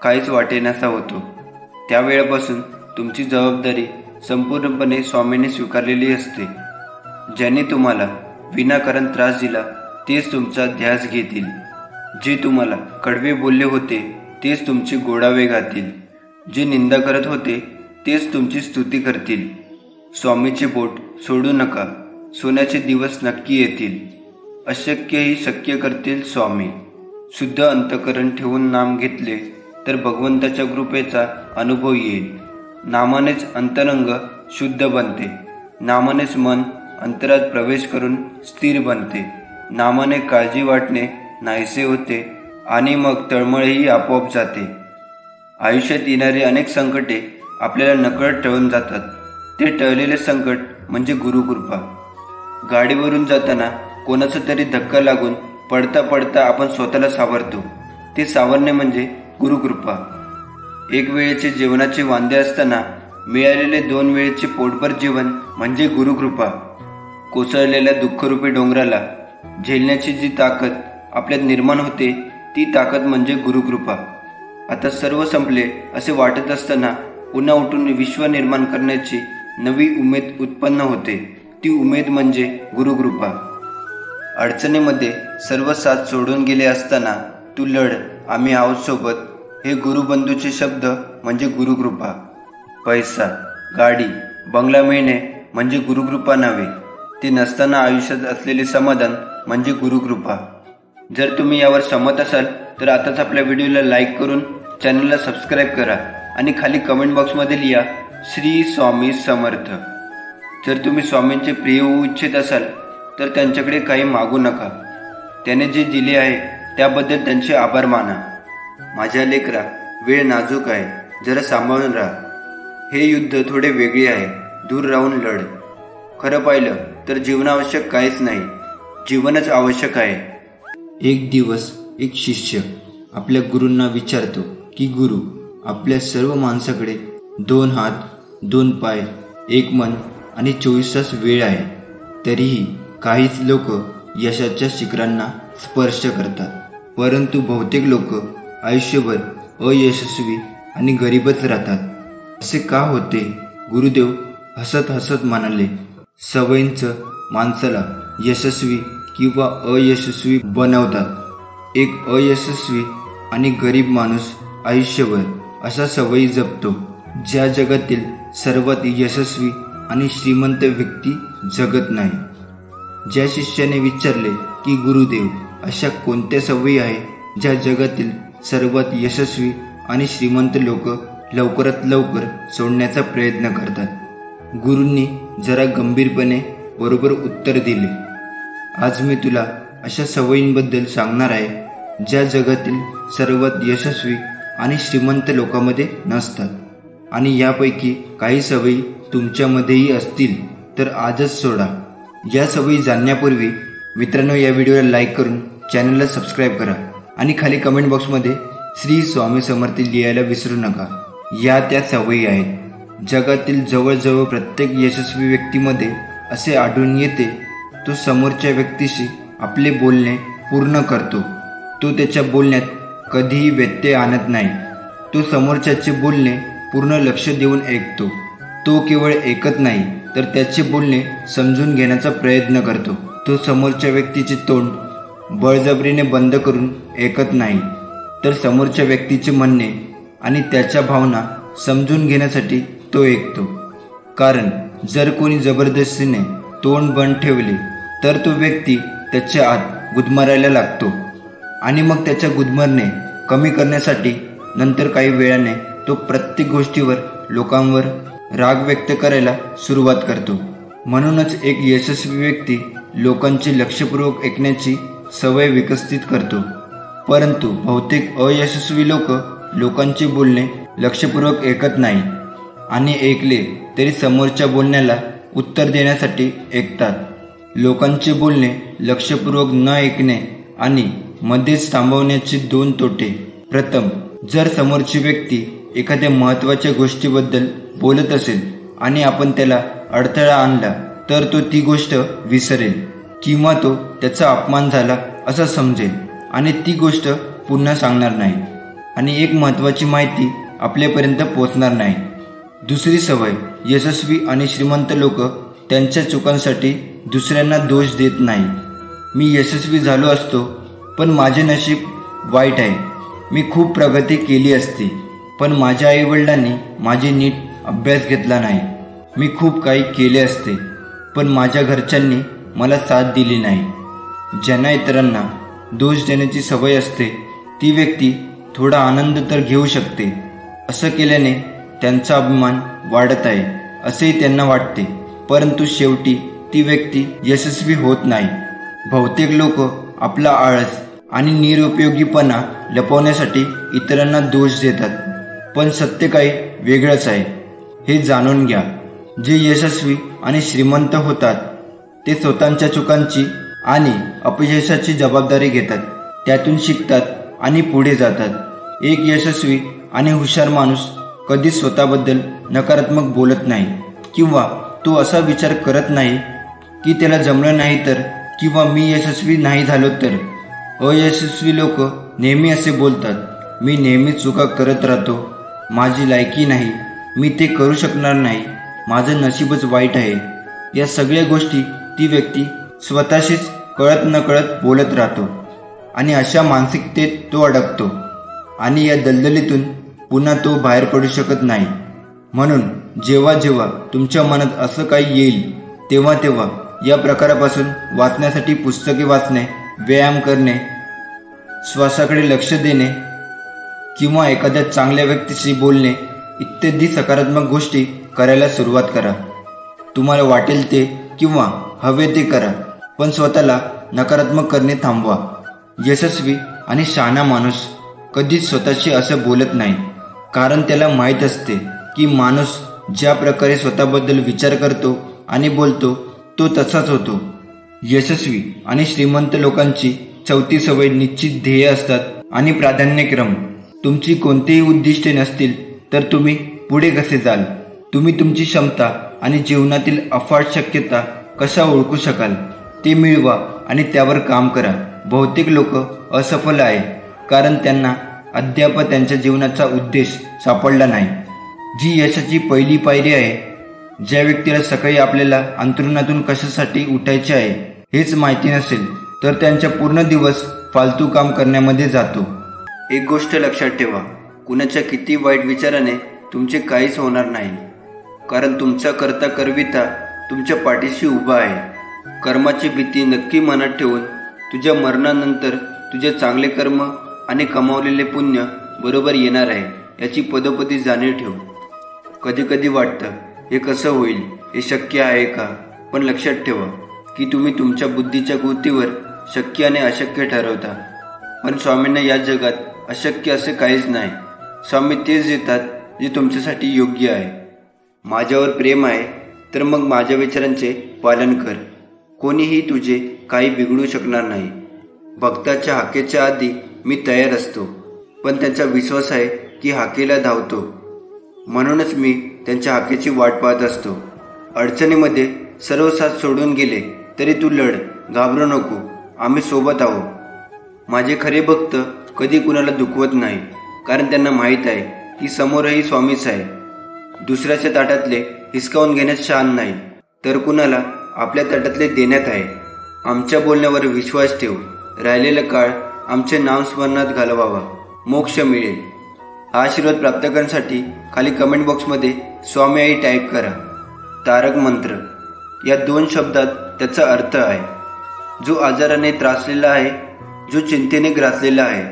काहीच वाटेनासा होतो. त्यावेळेपासून तुमची जबाबदारी संपूर्णपणे स्वामींनी स्वीकारलेली असते. ज्याने तुम्हाला विनाकारण त्रास दिला तेच तुमचा ध्यास घेतील. जे तुम्हाला कडवे बोलले होते तेच तुमचे गोडावे गातील. जे निंदा करत होते तेच तुमची स्तुती करतील. स्वामीचे बोट सोडू नका, सोन्याचे दिवस नक्की येतील. अशक्यही शक्य करतील स्वामी. शुद्ध अंतःकरण ठेवून नाम घेतले तर भगवंताच्या कृपेचा अनुभव येईल. नामानेच अंतरंग शुद्ध बनते. नामानेच मन अंतरात प्रवेश करून स्थिर बनते. नामाने काळजी वाटणे नाहीसे होते आणि मग तळमळही आपोआप जाते. आयुष्यात येणारे अनेक संकटे आपल्याला नकळत टळून जातात. ते टळलेले संकट म्हणजे गुरुकृपा. गाडीवरून जाताना कोणाचा तरी धक्का लागून पडता पडता आपण स्वतःला सावरतो, ते सावरणे म्हणजे गुरुकृपा. एक वेळेचे जेवणाचे वांदे असताना मिळालेले 2 वेळेचे पोटभर जेवण म्हणजे गुरुकृपा. कोसळलेल्या दुःखरूपी डोंगराला झेलण्याची जी ताकद आपल्यात निर्माण होते ती ताकद म्हणजे गुरुकृपा. आता सर्व संपले असे वाटत असताना पुन्हा उठून विश्व निर्माण करण्याची नवी उमेद उत्पन्न होते. ती उमेद म्हणजे गुरुकृपा. अडचणीमध्ये सर्व साथ सोडून गेले असताना तू लढ, आम्ही आहोत सोबत, हे गुरुबंधूचे शब्द म्हणजे गुरुकृपा. पैसा, गाडी, बंगला मिळणे म्हणजे गुरुकृपा नव्हे. ते नसताना आयुष्यात असलेले समाधान म्हणजे गुरुकृपा. जर तुम्ही यावर सहमत असाल तर आताच आपल्या व्हिडिओला लाईक करून चॅनलला सबस्क्राईब करा आणि खाली कमेंट बॉक्समध्ये लिहा श्री स्वामी समर्थ. जर तुम्ही स्वामींचे प्रिय होऊ इच्छित असाल तर त्यांच्याकडे काही मागू नका. त्याने जे दिले आहे त्याबद्दल त्यांचे आभार माना. माझ्या लेकरा, वेळ नाजूक आहे, जरा सांभाळून राहा. हे युद्ध थोडे वेगळे आहे, दूर राहून लढ. खरं पाहिलं तर जीवनावश्यक काहीच नाही, जीवनच आवश्यक आहे. एक दिवस एक शिष्य आपल्या गुरूंना विचारतो, की गुरु आपल्या सर्व माणसाकडे 2 हात, 2 पाय, 1 मन आणि 24 तास वेळ आहे. तरीही काहीच लोक यशाच्या शिखरांना स्पर्श करतात, परंतु बहुतेक लोक आयुष्यभर अयशस्वी आणि गरीबच राहतात. असे का होते? गुरुदेव हसत हसत म्हणाले, सवयींचं माणसाला यशस्वी किंवा अयशस्वी बनवतात. एक अयशस्वी आणि गरीब माणूस आयुष्यभर अशा सवयी जपतो ज्या जगातील सर्वात यशस्वी आणि श्रीमंत व्यक्ती जगत नाही. ज्या शिष्याने विचारले की गुरुदेव, अशा कोणत्या सवयी आहे ज्या जगातील सर्वात यशस्वी आणि श्रीमंत लोक लवकरात लवकर सोडण्याचा प्रयत्न करतात, गुरूंनी जरा गंभीरपणे बरोबर उत्तर दिले, आज मी तुला अशा सवयींबद्दल सांगणार आहे ज्या जगातील सर्वात यशस्वी आणि श्रीमंत लोकांमध्ये नसतात. आणि यापैकी काही सवयी तुमच्यामध्येही असतील तर आजच सोडा. या सवयी जाणण्यापूर्वी मित्रांनो, या व्हिडिओला लाईक करून चॅनलला सबस्क्राईब करा आणि खाली कमेंट बॉक्समध्ये श्री स्वामी समर्थ लिहायला विसरू नका. या त्या सवयी आहेत. जगातील जवळजवळ प्रत्येक यशस्वी व्यक्तीमध्ये असे आढळून येते, तो समोरच्या व्यक्तीशी आपले बोलणे पूर्ण करतो. तो त्याच्या बोलण्यात कधीही व्यत्यय आणत नाही. तो समोरच्याचे बोलणे पूर्ण लक्ष देऊन ऐकतो. तो केवळ ऐकत नाही तर त्याचे बोलणे समजून घेण्याचा प्रयत्न करतो. तो समोरच्या व्यक्तीचे तोंड बळजबरीने बंद करून ऐकत नाही, तर समोरच्या व्यक्तीचे म्हणणे आणि त्याच्या भावना समजून घेण्यासाठी तो ऐकतो. कारण जर कोणी जबरदस्तीने तोंड बंद ठेवले तर तो व्यक्ती त्याच्या आत गुदमरायला लागतो आणि मग त्याच्या गुदमरणे कमी करण्यासाठी नंतर काही वेळाने तो प्रत्येक गोष्टीवर लोकांवर राग व्यक्त करायला सुरुवात करतो. म्हणूनच एक यशस्वी व्यक्ती लोकांचे लक्षपूर्वक ऐकण्याची सवय विकसित करतो. परंतु बहुतेक अयशस्वी लोक लोकांचे बोलणे लक्षपूर्वक ऐकत नाही आणि ऐकले तरी समोरच्या बोलण्याला उत्तर देण्यासाठी ऐकतात. लोकांचे बोलणे लक्षपूर्वक न ऐकणे आणि मध्येच थांबवण्याचे 2 तोटे. प्रथम, जर समोरची व्यक्ती एखाद्या महत्त्वाच्या गोष्टीबद्दल बोलत असेल आणि आपण त्याला अडथळा आणला तर तो ती गोष्ट विसरेल किंवा तो त्याचा अपमान झाला असं समजेल आणि ती गोष्ट पुन्हा सांगणार नाही आणि एक महत्त्वाची माहिती आपल्यापर्यंत पोहोचणार नाही. दुसरी सवय, यशस्वी आणि श्रीमंत लोक त्यांच्या चुकांसाठी दुसऱ्यांना दोष देत नाही. मी यशस्वी झालो असतो पण माझे नशीब वाईट आहे. मी खूप प्रगती केली असती पण माझ्या आईवडिलांनी माझे नीट अभ्यास घेतला नाही. मी खूप काही केले असते पण माझ्या घरच्यांनी मला साथ दिली नाही. ज्यांना इतरांना दोष देण्याची सवय असते ती व्यक्ती थोडा आनंद तर घेऊ शकते. असं केल्याने त्यांचा अभिमान वाढत आहे असेही त्यांना वाटते, परंतु शेवटी ती व्यक्ती यशस्वी होत नाही. बहुतेक लोक आपला आळस आणि निरुपयोगीपणा लपवण्यासाठी इतरांना दोष देतात, पण सत्य काही वेगळंच आहे. हे जाणून घ्या. जे यशस्वी आणि श्रीमंत होतात ते स्वतःच्या चुकांची आणि अपयशाची जबाबदारी घेतात, त्यातून शिकतात आणि पुढे जातात. एक यशस्वी आणि हुशार माणूस कधीच स्वतःबद्दल नकारात्मक बोलत नाही किंवा तो असा विचार करत नाही की त्याला जमलं नाही तर किंवा मी यशस्वी नाही झालो तर. अयशस्वी लोक नेहमी असे बोलतात, मी नेहमी चुका करत राहतो, माझी लायकी नाही, मी ते करू शकणार नाही, माझं नशीबच वाईट आहे. या सगळ्या गोष्टी ती व्यक्ती स्वतःशीच कळत नकळत बोलत राहतो आणि अशा मानसिकतेत तो अडकतो आणि या दलदलीतून पुन्हा तो बाहेर पडू शकत नाही. म्हणून जेव्हा जेव्हा तुमच्या मनात असं काही येईल तेव्हा तेव्हा या प्रकारापासून वाचण्यासाठी पुस्तके वाचणे, व्यायाम करणे, श्वासाकडे लक्ष देणे किंवा एखाद्या चांगल्या व्यक्तीशी बोलणे इत्यादी सकारात्मक गोष्टी करायला सुरुवात करा. तुम्हाला वाटेल ते किंवा हवे ते करा, पण स्वतःला नकारात्मक करणे थांबवा. यशस्वी आणि शहाणा माणूस कधीच स्वतःशी असं बोलत नाही, कारण त्याला माहीत असते की माणूस ज्या प्रकारे स्वतःबद्दल विचार करतो आणि बोलतो तो तसाच होतो. यशस्वी आणि श्रीमंत लोकांची चौथी सवय निश्चित ध्येय असतात आणि प्राधान्यक्रम. तुमची कोणतीही उद्दिष्टे नसतील तर तुम्ही पुढे कसे जाल? तुम्ही तुमची क्षमता आणि जीवनातील अफाट शक्यता कशा ओळखू शकाल? ते मिळवा आणि त्यावर काम करा. बहुतेक लोक असफल आहे कारण त्यांना अद्याप त्यांच्या जीवनाचा उद्देश सापडला नाही, जी यशाची पहिली पायरी आहे. ज्या व्यक्तीला सकाळी आपल्याला अंथरुणातून कशासाठी उठायचे आहे हेच माहिती नसेल तर त्यांचा पूर्ण दिवस फालतू काम करण्यामध्ये जातो. एक गोष्ट लक्षात ठेवा, कुणाच्या किती वाईट विचाराने तुमचे काहीच होणार नाही, कारण तुमचा करता करविता तुमच्या पाठीशी उभा आहे. कर्माची भीती नक्की मनात ठेवून तुझ्या मरणानंतर तुझे चांगले कर्म आणि कमावलेले पुण्य बरोबर येणार आहे याची पदोपदी जाणीव ठेव. कधी कधी वाटतं हे कसं होईल, हे शक्य आहे का? पण लक्षात ठेवा की तुम्ही तुमच्या बुद्धीच्या कृतीवर शक्य आणि अशक्य ठरवता. पण स्वामींना या जगात अशक्य असे काहीच नाही. स्वामी तेच देतात जे तुमच्यासाठी योग्य आहे. माझ्यावर प्रेम आहे तर मग माझ्या विचारांचे पालन कर. कोणीही तुझे काही बिघडू शकणार नाही. भक्ताच्या हाकेच्या आधी मी तयार असतो, पण त्यांचा विश्वास आहे की हाकेला धावतो, म्हणूनच मी त्यांच्या हाकेची वाट पाहत असतो. अडचणीमध्ये सर्व साथ सोडून गेले तरी तू लढ, घाबरू नको, आम्ही सोबत आहोत. माझे खरे भक्त कधी कुणाला दुखवत नाही, कारण त्यांना माहीत आहे की समोरही स्वामीच आहे. दुसऱ्याच्या ताटातले हिसकावून घेण्यात शान नाही, तर कुणाला आपल्या ताटातले देण्यात आहे. आमच्या बोलण्यावर विश्वास ठेव. राहिलेला काळ आमचे नामस्मरणात घालवावा, मोक्ष मिळेल. हा आशीर्वाद प्राप्त करण्यासाठी खाली कमेंट बॉक्समध्ये स्वामी आई टाईप करा. तारक मंत्र या 2 शब्दात त्याचा अर्थ आहे. जो आजाराने त्रासलेला आहे, जो चिंतेने ग्रासलेला आहे,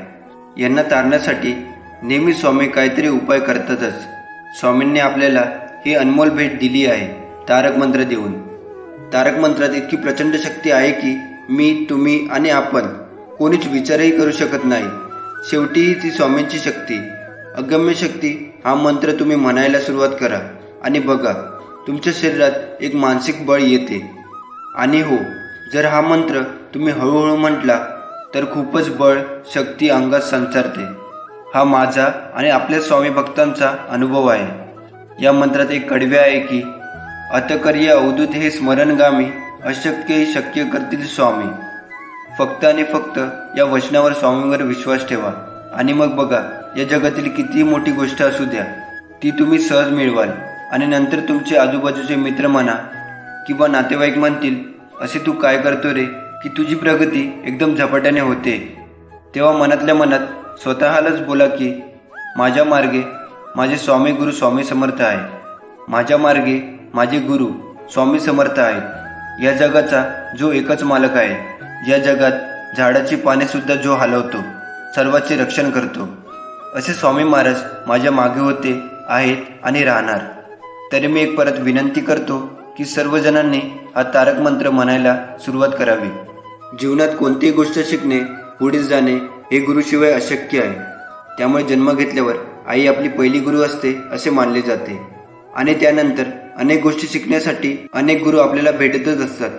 यांना तारण्यासाठी नेहमी स्वामी काहीतरी उपाय करतातच. स्वामींनी आपल्याला ही अनमोल भेट दिली आहे तारक मंत्र देऊन. तारक मंत्रात इतकी प्रचंड शक्ती आहे की मी, तुम्ही आणि आपण कोणीच विचारही करू शकत नाही. शेवटी ती स्वामींची शक्ती, अगम्य शक्ती. हा मंत्र तुम्ही म्हणायला सुरुवात करा आणि बघा तुमच्या शरीरात एक मानसिक बळ येते. आणि हो, जर हा मंत्र तुम्ही हळूहळू म्हटला तर खूपच बळ, शक्ती अंगात संचारते. हा माझा आणि आपल्या स्वामी भक्तांचा अनुभव आहे. या मंत्रात एक कडवे आहे की अतकर्य अवधूत हे स्मरणगामी, अशक्य हे शक्य करतील स्वामी. फक्त आणि फक्त या वचनावर स्वामींवर विश्वास ठेवा आणि मग बघा, या जगातील कितीही मोठी गोष्ट असू द्या ती तुम्ही सहज मिळवाल. आणि नंतर तुमचे आजूबाजूचे मित्र म्हणा किंवा नातेवाईक म्हणतील, असे तू काय करतो रे, की तुझी प्रगती एकदम झपाट्याने होते. तेव्हा मनातल्या मनात स्वतःलाच बोला की माझ्या मार्गे माझे स्वामी गुरु स्वामी समर्थ आहे. माझ्या मार्गे माझे गुरु स्वामी समर्थ आहेत. या जगाचा जो एकच मालक आहे, या जगात झाडाची पाने सुद्धा जो हलवतो, सर्वांचे रक्षण करतो, असे स्वामी महाराज माझ्या मागे होते, आहेत आणि राहणार. तरी मी एक परत विनंती करतो की सर्वजणांनी हा तारक मंत्र म्हणायला सुरुवात करावी. जीवनात कोणतीही गोष्ट शिकणे, पुढे जाणे हे गुरुशिवाय अशक्य आहे. त्यामुळे जन्म घेतल्यावर आई आपली पहिली गुरु असते असे मानले जाते. आणि त्यानंतर अनेक गोष्टी शिकण्यासाठी अनेक गुरु आपल्याला भेटतच असतात.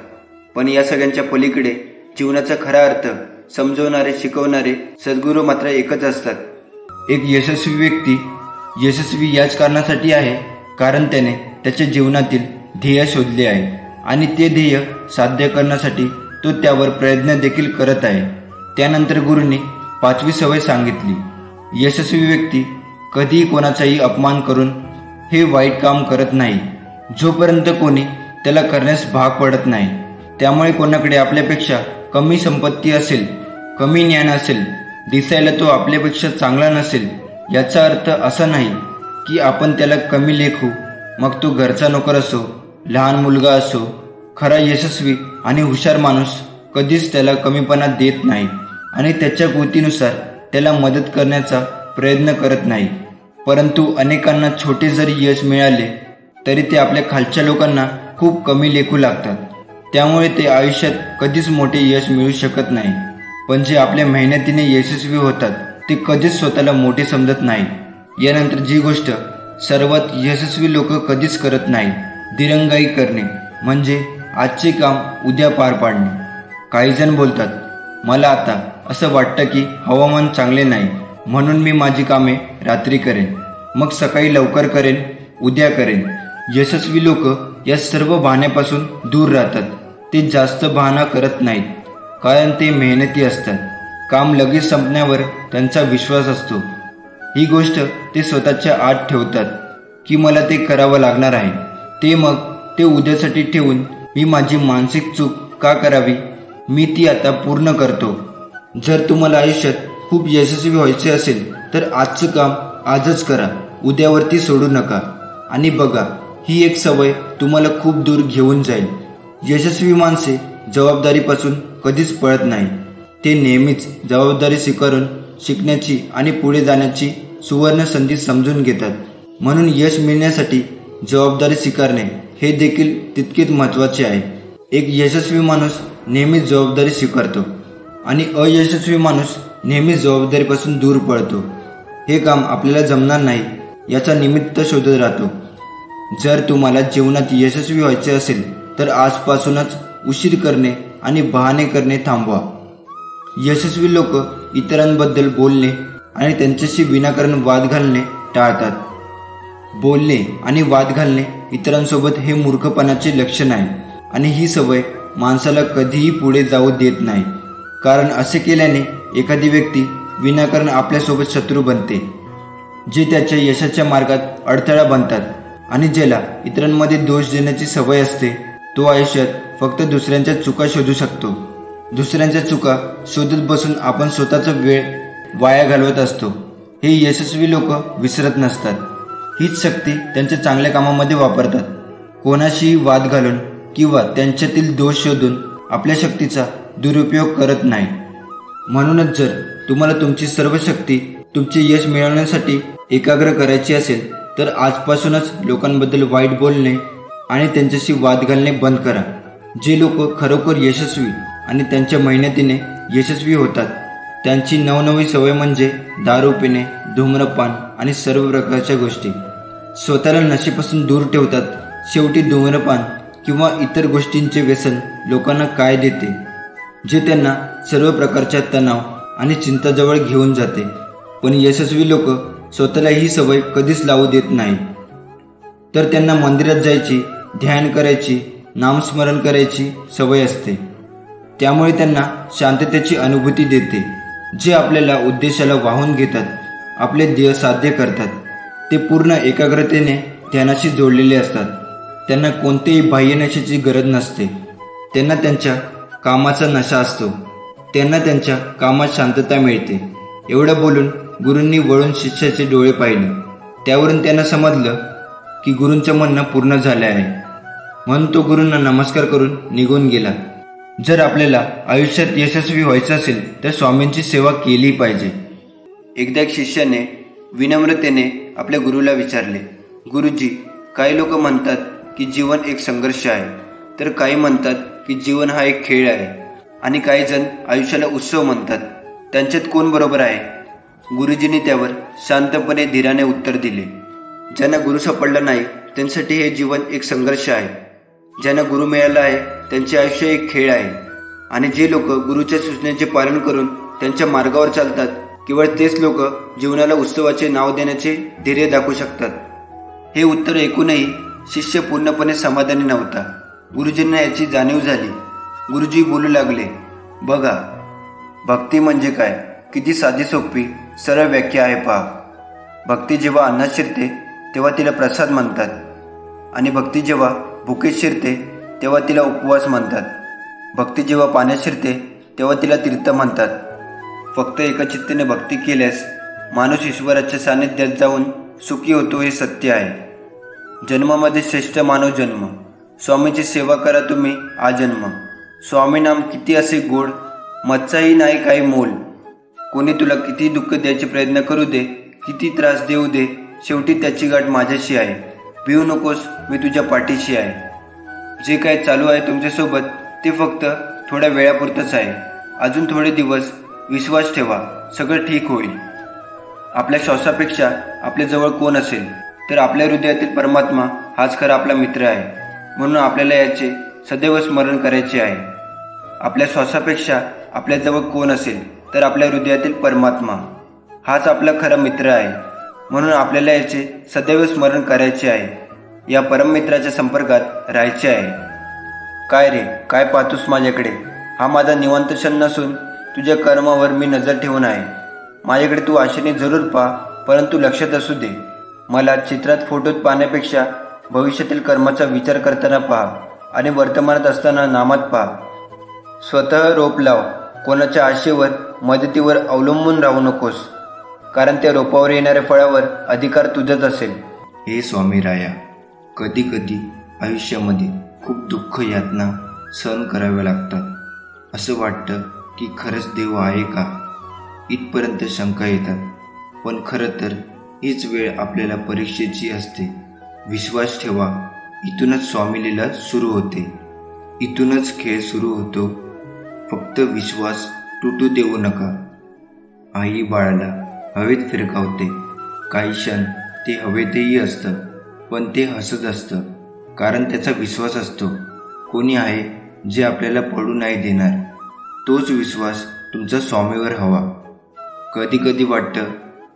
पण या सगळ्यांच्या पलीकडे जीवनाचा खरा अर्थ समजवणारे, शिकवणारे सद्गुरू मात्र एकच असतात. एक यशस्वी व्यक्ती यशस्वी याच कारणासाठी आहे कारण त्याने त्याच्या जीवनातील ध्येय शोधले आहे आणि ते ध्येय साध्य करण्यासाठी तो त्यावर प्रयत्न देखील करत आहे. त्यानंतर गुरूंनी 5वी सवय सांगितली. यशस्वी व्यक्ती कधीही कोणाचाही अपमान करून हे वाईट काम करत नाही, जोपर्यंत कोणी त्याला करण्यास भाग पडत नाही. त्यामुळे कोणाकडे आपल्यापेक्षा कमी संपत्ती असेल, कमी ज्ञान असेल, दिसायला तो आपल्यापेक्षा चांगला नसेल, याचा अर्थ असा नाही की आपण त्याला कमी लेखू. मग तो घरचा नोकर असो, लहान मुलगा असो, खरा यशस्वी आणि हुशार माणूस कधीच त्याला कमीपणा देत नाही आणि त्याच्या कृतीनुसार त्याला मदत करण्याचा प्रयत्न करत नाही. परंतु अनेकांना छोटे जरी यश मिळाले तरी ते आपल्या खालच्या लोकांना खूप कमी लेखू लागतात. त्यामुळे ते आयुष्यात कधीच मोठे यश मिळू शकत नाही. पण जे आपल्या मेहनतीने यशस्वी होतात ते कधीच स्वतःला मोठे समजत नाही. यानंतर जी गोष्ट सर्वात यशस्वी लोक कधीच करत नाही, दिरंगाई करणे, म्हणजे आजचे काम उद्या पार पाडणे. काही जण बोलतात, मला आता असं वाटतं की हवामान चांगले नाही, म्हणून मी माझी कामे रात्री करेन, मग सकाळी लवकर करेन, उद्या करेन. यशस्वी लोक या सर्व बहाण्यापासून दूर राहतात. ते जास्त बहाणा करत नाहीत, कारण ते मेहनती असतात. काम लगेच संपण्यावर त्यांचा विश्वास असतो. ही गोष्ट ते स्वतःच्या आत ठेवतात की मला ते करावं लागणार आहे. ते उद्यासाठी ठेवून मी माझी मानसिक चूक का करावी, मी ती आता पूर्ण करतो. जर तुम्हाला आयुष्यात खूप यशस्वी व्हायचे असेल तर आजचं काम आजच करा, उद्यावरती सोडू नका. आणि बघा, ही एक सवय तुम्हाला खूप दूर घेऊन जाईल. यशस्वी माणसे जबाबदारीपासून कधीच पळत नाही. ते नेहमीच जबाबदारी स्वीकारून शिकण्याची आणि पुढे जाण्याची सुवर्ण संधी समजून घेतात. म्हणून यश मिळण्यासाठी जबाबदारी स्वीकारणे हे देखील तितकेच महत्त्वाचे आहे. एक यशस्वी माणूस नेहमीच जबाबदारी स्वीकारतो आणि अयशस्वी माणूस नेहमीच जबाबदारीपासून दूर पळतो. हे काम आपल्याला जमणार नाही याचा निमित्त शोधत राहतो. जर तुम्हाला जीवनात यशस्वी व्हायचे असेल तर आजपासूनच उशीर करणे आणि बहाणे करणे थांबवा. यशस्वी लोक इतरांबद्दल बोलणे आणि त्यांच्याशी विनाकारण वाद घालणे टाळतात. बोलणे आणि वाद घालणे इतरांसोबत हे मूर्खपणाचे लक्षण आहे आणि ही सवय माणसाला कधीही पुढे जाऊ देत नाही. कारण असे केल्याने एखादी व्यक्ती विनाकारण आपल्यासोबत शत्रू बनते, जे त्याच्या यशाच्या मार्गात अडथळा बनतात. आणि ज्याला इतरांमध्ये दोष देण्याची सवय असते तो आयुष्यात फक्त दुसऱ्यांच्या चुका शोधू शकतो. दुसऱ्यांच्या चुका शोधत बसून आपण स्वतःचा वेळ वाया घालवत असतो. हे यशस्वी लोक विसरत नसतात. हीच शक्ती त्यांच्या चांगल्या कामामध्ये वापरतात. कोणाशीही वाद घालून किंवा त्यांच्यातील दोष शोधून आपल्या शक्तीचा दुरुपयोग करत नाही. म्हणूनच जर तुम्हाला तुमची सर्व शक्ती तुमचे यश मिळवण्यासाठी एकाग्र करायची असेल तर आजपासूनच लोकांबद्दल वाईट बोलणे आणि त्यांच्याशी वाद घालणे बंद करा. जे लोक खरोखर यशस्वी आणि त्यांच्या मेहनतीने यशस्वी होतात त्यांची नवनवी सवय म्हणजे दारू पिणे, धूम्रपान आणि सर्व प्रकारच्या गोष्टी. स्वतःला नशेपासून दूर ठेवतात. शेवटी धूम्रपान किंवा इतर गोष्टींचे व्यसन लोकांना काय देते, जे त्यांना सर्व प्रकारच्या तणाव आणि चिंताजवळ घेऊन जाते. पण यशस्वी लोक स्वतःला ही सवय कधीच लावू देत नाही. तर त्यांना मंदिरात जायची, ध्यान करायची, नामस्मरण करायची सवय असते. त्यामुळे त्यांना शांततेची अनुभूती देते, जे आपल्याला उद्देशाला वाहून घेतात, आपले ध्येय साध्य करतात. ते पूर्ण एकाग्रतेने ध्यानाशी जोडलेले असतात. त्यांना कोणतेही बाह्य नशेची गरज नसते. त्यांना त्यांच्या कामाचा नशा असतो. त्यांना त्यांच्या कामात शांतता मिळते. एवढं बोलून गुरूंनी वळून शिष्याचे डोळे पाहिले. त्यावरून त्यांना समजलं की गुरूंचं म्हणणं पूर्ण झाले आहे. म्हणून तो गुरूंना नमस्कार करून निघून गेला. जर आपल्याला आयुष्यात यशस्वी व्हायचं असेल तर स्वामींची सेवा केली पाहिजे. एकदा एक शिष्याने विनम्रतेने आपल्या गुरुला विचारले, गुरुजी, काही लोक म्हणतात की जीवन एक संघर्ष आहे, तर काही म्हणतात की जीवन हा एक खेळ आहे, आणि काही जण आयुष्याला उत्सव म्हणतात. त्यांच्यात कोण बरोबर आहे? गुरुजींनी त्यावर शांतपणे धीराने उत्तर दिले, ज्यांना गुरु सापडला नाही त्यांच्यासाठी हे जीवन एक संघर्ष आहे. ज्यांना गुरु मिळाला आहे त्यांचे आयुष्य एक खेळ आहे. आणि जे लोक गुरुच्या सूचनेचे पालन करून त्यांच्या मार्गावर चालतात, केवळ तेच लोक जीवनाला उत्सवाचे नाव देण्याचे धैर्य दाखवू शकतात. हे उत्तर ऐकूनही शिष्य पूर्णपणे समाधानी नव्हता. गुरुजींना याची जाणीव झाली. गुरुजी बोलू लागले, बघा, भक्ती म्हणजे काय? किती साधी सोपी सरळ व्याख्या आहे पहा. भक्ती जेव्हा अन्नात शिरते तेव्हा तिला प्रसाद म्हणतात, आणि भक्ती जेव्हा भुकेत शिरते तेव्हा तिला उपवास म्हणतात. भक्ती जेव्हा पाण्यात शिरते तेव्हा तिला तीर्थ म्हणतात. फक्त एकचित्तेने भक्ती केल्यास माणूस ईश्वराच्या सानिध्यात जाऊन सुखी होतो, हे सत्य आहे. जन्मामध्ये श्रेष्ठ मानव जन्म. स्वामीची सेवा करा तुम्ही आजन्म. स्वामी नाम किती असे गोड, मच्छाही नाही काही मोल. कोणी तुला किती दुःख द्यायचे प्रयत्न करू दे, किती त्रास देऊ दे, शेवटी त्याची गाठ माझ्याशी आहे. भिवू नकोस, मी तुझ्या पाठीशी आहे. जे काय चालू आहे तुमच्यासोबत ते फक्त थोड्या वेळापुरतंच आहे. अजून थोडे दिवस विश्वास ठेवा, सगळं ठीक होईल. आपल्या श्वासापेक्षा आपल्याजवळ कोण असेल तर आपल्या हृदयातील परमात्मा हाच खरा आपला मित्र आहे. म्हणून आपल्याला याचे सदैव स्मरण करायचे आहे. आपल्या श्वासापेक्षा आपल्याजवळ कोण असेल तर आपल्या हृदयातील परमात्मा. हाच आपला खरा मित्र आहे, म्हणून आपल्याला याचे सदैव स्मरण करायचे आहे. या परममित्राच्या संपर्कात राहायचे आहे. काय रे, काय पाहतोस माझ्याकडे? हा माझा निवांत क्षण नसून तुझ्या कर्मावर मी नजर ठेवून आहे. माझ्याकडे तू आशेने जरूर पहा, परंतु लक्षात असू दे, मला चित्रात फोटोत पाहण्यापेक्षा भविष्यातील कर्माचा विचार करताना पहा आणि वर्तमानात असताना नामात पहा. स्वतः रोप लाव. कोणाच्या आशेवर, मदतीवर अवलंबून राहू नकोस, कारण त्या रोपावर येणाऱ्या फळावर अधिकार तुझाच असेल. हे स्वामी राया, कधी कधी आयुष्यामध्ये खूप दुःख यातना सहन कराव्या लागतात. असं वाटतं की खरंच देव आहे का, इथपर्यंत शंका येतात. पण खरं तर हीच वेळ आपल्याला परीक्षेची असते. विश्वास ठेवा, इथूनच स्वामी लीला सुरू होते, इथूनच खेळ सुरू होतो. फक्त विश्वास तुटू देऊ नका. आई बाळाला हवेत फिरकावते. काही क्षण ते हवेतही असतं, पण ते हसत असतं, कारण त्याचा विश्वास असतो कोणी आहे जे आपल्याला पडू नाही देणार. तोच विश्वास तुमचा स्वामीवर हवा. कधी कधी वाटतं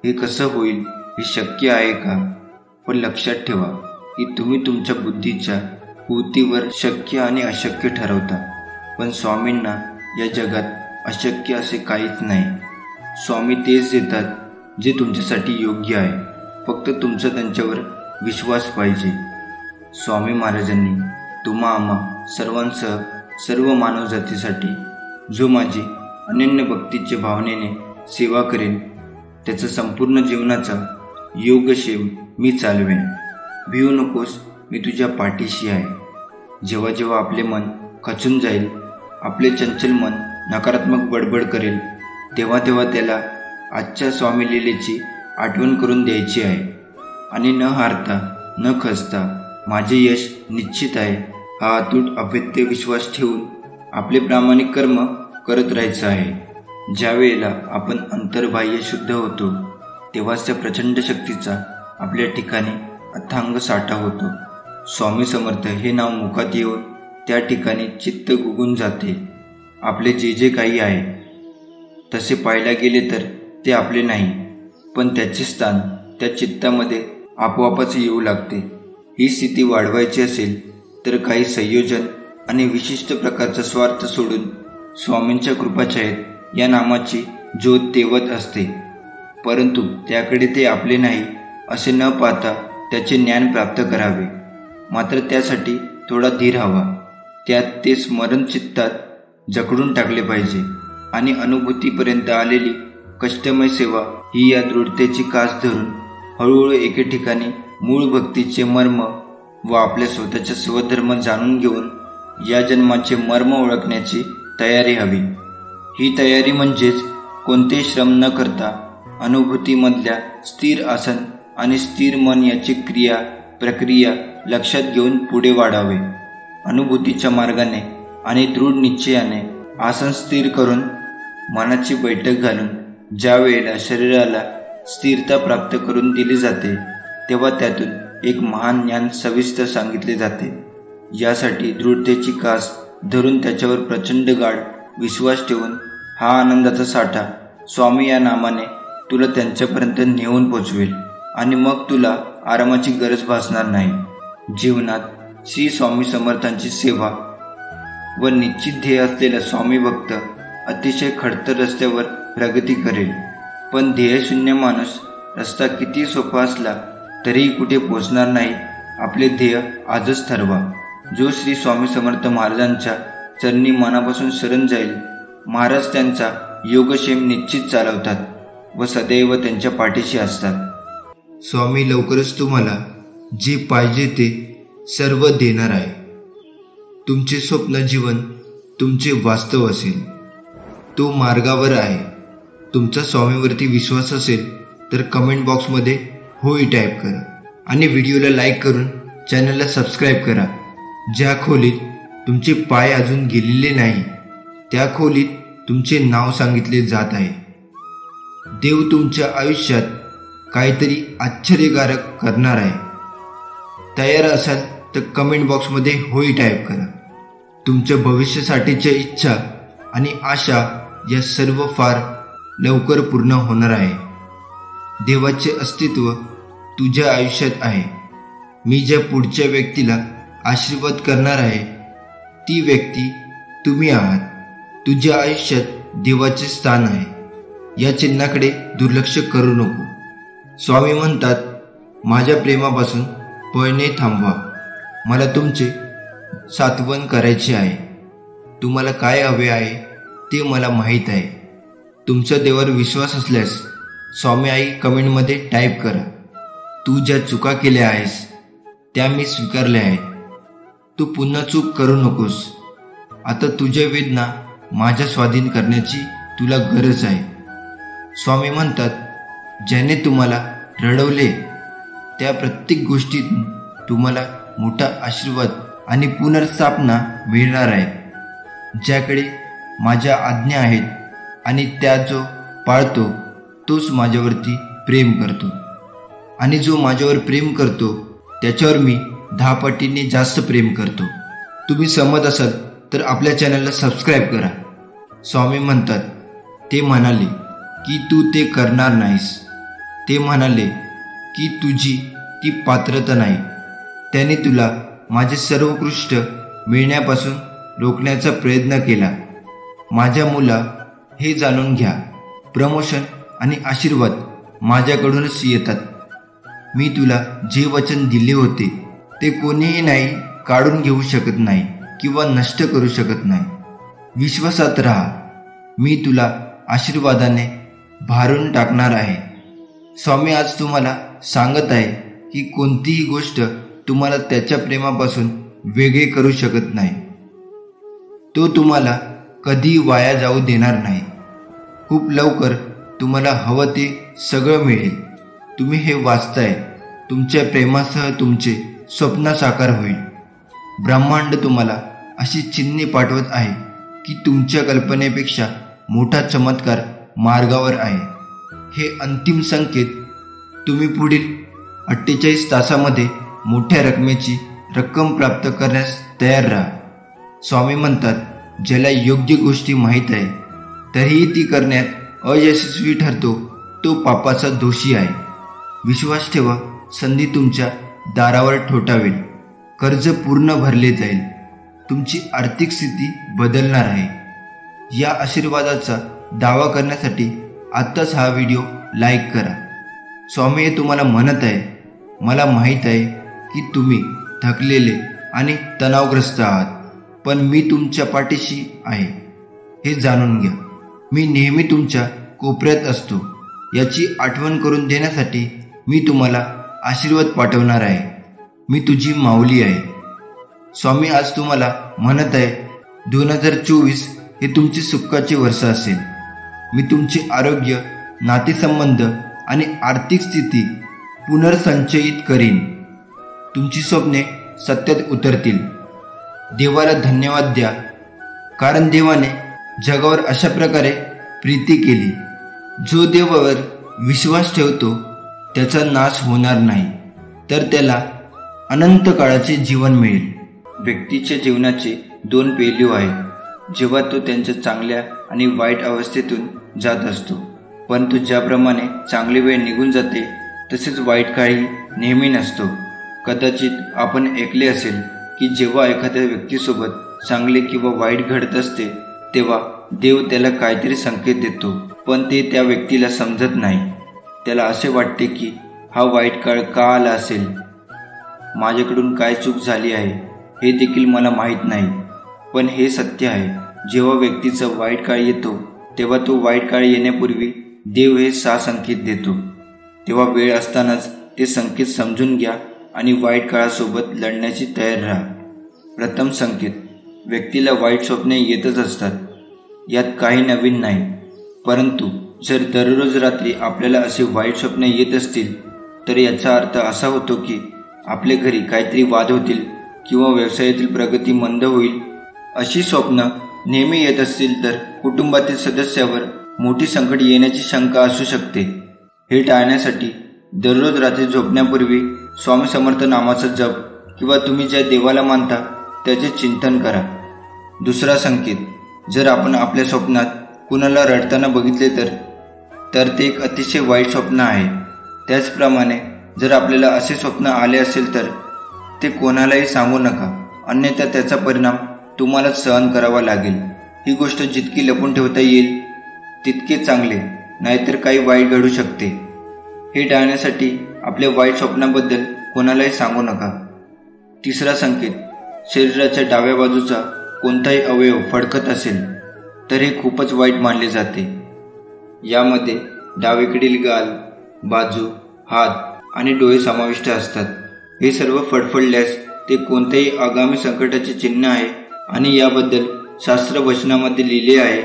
हे कसं होईल, हे शक्य आहे का? पण लक्षात ठेवा की तुम्ही तुमच्या बुद्धीच्या पूर्तीवर शक्य आणि अशक्य ठरवता, पण स्वामींना या जगात अशक्य असे काहीच नाही. स्वामी तेच देतात जे तुमच्यासाठी योग्य आहे. फक्त तुमचा त्यांच्यावर विश्वास पाहिजे. स्वामी महाराजांनी तुम्हा आम्हा सर्वांसह सर्व मानवजातीसाठी जो माझी अनन्य भक्तीच्या भावनेने सेवा करेन, त्याचा संपूर्ण जीवनाचा योगक्षेम मी चालवेन. भिवू नकोस, मी तुझ्या पाठीशी आहे. जेव्हा जेव्हा आपले मन खचून जाईल, आपले चंचल मन नकारात्मक बडबड करेल, तेव्हा तेव्हा त्याला आजच्या स्वामी लीलेची आठवण करून द्यायची आहे. आणि न हारता न खचता माझे यश निश्चित आहे हा अतूट अभेद्य विश्वास ठेवून आपले प्रामाणिक कर्म करत राहायचं आहे. ज्या वेळेला आपण अंतर्बाह्य शुद्ध होतो, तेव्हाच त्या प्रचंड शक्तीचा आपल्या ठिकाणी अथांग साठा होतो. स्वामी समर्थ हे नाव मुखात येऊन त्या ठिकाणी चित्त गुगून जाते. आपले जे जे काही आहे तसे पाहायला गेले तर ते आपले नाही, पण त्याचे स्थान त्या चित्तामध्ये आपोआपच येऊ लागते. ही स्थिती वाढवायची असेल तर काही संयोजन आणि विशिष्ट प्रकारचा स्वार्थ सोडून स्वामींच्या कृपाछायेत या नामाची ज्योत तेवत असते. परंतु त्याकडे ते आपले नाही असे न पाहता त्याचे ज्ञान प्राप्त करावे. मात्र त्यासाठी थोडा धीर हवा. त्यात ते स्मरण चित्तात जखडून टाकले पाहिजे. आणि अनुभूतीपर्यंत आलेली कष्टमय सेवा ही या दृढतेची कास धरून हळूहळू एके ठिकाणी मूळ भक्तीचे मर्म व आपल्या स्वतःचा स्वधर्म जाणून घेऊन या जन्माचे मर्म ओळखण्याची तयारी हवी. ही तयारी म्हणजेच कोणते श्रम न करता अनुभूतीमधल्या स्थिर आसन आणि स्थिर मन याची क्रिया प्रक्रिया लक्षात घेऊन पुढे वाढावे. अनुभूतीच्या मार्गाने आणि दृढ निश्चयाने आसन स्थिर करून मनाची बैठक घालून ज्या वेळेला शरीराला स्थिरता प्राप्त करून दिली जाते, तेव्हा त्यातून एक महान ज्ञान सविस्तर सांगितले जाते. यासाठी दृढतेची कास धरून त्याच्यावर प्रचंड गाढ विश्वास ठेवून हा आनंदाचा साठा स्वामी या नामाने तुला त्यांच्यापर्यंत नेऊन पोचवेल आणि मग तुला आरामाची गरज भासणार नाही. जीवनात श्री स्वामी समर्थांची सेवा व निश्चित ध्येय असलेला स्वामी भक्त अतिशय खडतर रस्त्यावर प्रगती करेल. पण ध्येयशून्य माणूस रस्ता किती सोपा असला तरीही कुठे पोचणार नाही. आपले ध्येय आजच ठरवा. जो श्री स्वामी समर्थ महाराजांच्या चरणी मनापासून शरण जाईल, महाराज त्यांचा योगक्षेम निश्चित चालवतात व सदैव त्यांच्या पाठीशी असतात. स्वामी लवकरच तुम्हाला जे पाहिजे ते सर्व देणार आहे. तुमचे स्वप्न जीवन तुमचे वास्तव असेल. तो मार्गावर आहे. तुमचा स्वामीवरती विश्वास असेल तर कमेंट बॉक्समध्ये होय टाईप करा आणि व्हिडिओला लाईक करून चॅनलला सबस्क्राईब करा. ज्या खोलीत तुमचे पाय अजून गेलेले नाही, त्या खोलीत तुमचे नाव सांगितले जात आहे. देव तुमच्या आयुष्यात काहीतरी आश्चर्यकारक करणार आहे. तयार असाल तर कमेंट बॉक्समध्ये होय टाईप करा. तुमच्या भविष्यासाठीच्या इच्छा आणि आशा या सर्व फार लवकर पूर्ण होणार आहे. देवाचे अस्तित्व तुझ्या आयुष्यात आहे. मी ज्या पुढच्या व्यक्तीला आशीर्वाद करणार आहे ती व्यक्ती तुम्ही आहात. तुझ्या आयुष्यात देवाचे स्थान आहे. या चिन्हाकडे दुर्लक्ष करू नको. स्वामी म्हणतात, माझ्या प्रेमापासून पळणे थांबवा. मला तुमचे सात्वन करायचे आहे. तुम्हाला काय हवे आहे ते मला माहीत आहे. तुमच्या देवावर विश्वास असल्यास स्वामी आई कमेंटमध्ये टाईप करा. तू ज्या चुका केल्या आहेस त्या मी स्वीकारल्या आहेत. तू पुन्हा चूक करू नकोस. आता तुझ्या वेदना माझ्या स्वाधीन करण्याची तुला गरज आहे. स्वामी म्हणतात, ज्याने तुम्हाला रडवले त्या प्रत्येक गोष्टीतून तुम्हाला मोठा आशीर्वाद आणि पुनर्स्थापना मिळणार आहे. ज्याकडे माझ्या आज्ञा आहेत आणि त्या जो पाळतो तोच माझ्यावरती प्रेम करतो, आणि जो माझ्यावर प्रेम करतो त्याच्यावर मी 10 पटीने जास्त प्रेम करतो. तुम्ही सहमत असाल तर आपल्या चॅनलला सबस्क्राईब करा. स्वामी म्हणतात, ते म्हणाले की तू ते करणार नाहीस. ते म्हणाले की तुझी ती पात्रता नाही. त्याने तुला माझे सर्वोत्कृष्ट मिळण्यापासून रोखण्याचा प्रयत्न केला. माझ्या मुला, हे जाणून घ्या, प्रमोशन आणि आशीर्वाद माझ्याकडूनच येतात. मी तुला जे वचन दिले होते ते कोणीही नाही काढून घेऊ शकत नाही किंवा नष्ट करू शकत नाही. विश्वासात राहा. मी तुला आशीर्वादाने भारून टाकणार आहे. स्वामी आज तुम्हाला सांगत आहे की कोणतीही गोष्ट तुम्हाला त्याच्या प्रेमापासून वेगळे करू शकत नाही. तो तुम्हाला कधी वाया जाऊ देणार नाही. खूप लवकर तुम्हाला हवं ते सगळं मिळेल. तुम्ही हे वाचताय. तुमच्या प्रेमासह तुमचे स्वप्न साकार होईल. ब्रह्मांड तुम्हाला अशी चिन्हे पाठवत आहे की तुमच्या कल्पनेपेक्षा मोठा चमत्कार मार्गावर आहे. हे अंतिम संकेत. तुम्ही पुढील 48 तासामध्ये मोठ्या रकमेची रक्कम प्राप्त करण्यास तयार राहा. स्वामी म्हणतात, ज्याला योग्य गोष्टी माहीत आहे तरीही ती करण्यात अयशस्वी ठरतो तो पापाचा दोषी आहे. विश्वास ठेवा, संधी तुमच्या दारावर ठोठावेल. कर्ज पूर्ण भरले जाईल. तुमची आर्थिक स्थिती बदलणार आहे. या आशीर्वादाचा दावा करण्यासाठी आत्ताच हा व्हिडिओ लाईक करा. स्वामी हे तुम्हाला म्हणत आहे, मला माहीत आहे की तुम्ही थकलेले आणि तणावग्रस्त आहात, पण मी तुमच्या पाठीशी आहे हे जाणून घ्या. मी नेहमी तुमच्या कोपऱ्यात असतो याची आठवण करून देण्यासाठी मी तुम्हाला आशीर्वाद पाठवणार आहे. मी तुझी माऊली आहे. स्वामी आज तुम्हाला म्हणत आहे, 2024 हे तुमचे सुखाचे वर्ष असेल. मी तुमचे आरोग्य, नातेसंबंध आणि आर्थिक स्थिती पुनर्संचयित करीन. तुमची स्वप्ने सत्यात उतरतील. देवाला धन्यवाद द्या, कारण देवाने जगावर अशा प्रकारे प्रीती केली. जो देवावर विश्वास ठेवतो त्याचा नाश होणार नाही, तर त्याला अनंत काळाचे जीवन मिळेल. व्यक्तीच्या जीवनाचे 2 पैलू आहेत. जेव्हा तो त्यांच्या चांगल्या आणि वाईट अवस्थेतून जात असतो, परंतु ज्याप्रमाणे चांगली वेळ निघून जाते तसेच वाईट काळही नेहमी नसतो. कदाचित आपण ऐकले असेल की जेव्हा एखाद्या व्यक्तीसोबत चांगले किंवा वाईट घडत असते तेव्हा देव त्याला काहीतरी संकेत देतो, पण ते त्या व्यक्तीला समजत नाही. त्याला असे वाटते की हा वाईट काळ का आला असेल, माझ्याकडून काय चूक झाली आहे हे देखील मला माहीत नाही. पण हे सत्य आहे, जेव्हा व्यक्तीचा वाईट काळ येतो तेव्हा तो वाईट काळ येण्यापूर्वी देव हे 6 संकेत देतो. तेव्हा वेळ असतानाच ते संकेत समजून घ्या आणि वाईट काळासोबत लढण्याची तयार राहा. प्रथम संकेत. व्यक्तीला वाईट स्वप्ने येतच असतात. यात काही नवीन नाही, परंतु जर दररोज रात्री आपल्याला असे वाईट स्वप्ने येत असतील तर याचा अर्थ असा होतो की आपल्या घरी काहीतरी वाद होतील किंवा व्यवसायातील प्रगती मंद होईल. अशी स्वप्न नेहमी येत असतील तर कुटुंबातील सदस्यावर मोठी संकट येण्याची शंका असू शकते. हे टाळण्यासाठी दररोज रात्री झोपण्यापूर्वी स्वामी समर्थ नामाचा जप किंवा तुम्ही ज्या देवाला मानता त्याचे चिंतन करा. दुसरा संकेत. जर आपण आपल्या स्वप्नात कुणाला रडताना बघितले तर ते एक अतिशय वाईट स्वप्न आहे. त्याचप्रमाणे जर आपल्याला असे स्वप्न आले असेल तर ते कोणालाही सांगू नका, अन्यथा त्याचा परिणाम तुम्हालाच सहन करावा लागेल. ही गोष्ट जितकी लपून ठेवता येईल तितके चांगले, नाहीतर काही वाईट घडू शकते. हे टाळण्यासाठी आपल्या वाईट स्वप्नाबद्दल कोणालाही सांगू नका. तिसरा संकेत, शरीराच्या डाव्या बाजूचा कोणताही अवयव फडकत असेल तर हे खूपच वाईट मानले जाते. यामध्ये डावीकडील गाल, बाजू, हात आणि डोळे समाविष्ट असतात. हे सर्व फडफडल्यास ते कोणत्याही आगामी संकटाचे चिन्ह आहे आणि याबद्दल शास्त्र वचनामध्ये लिहिले आहे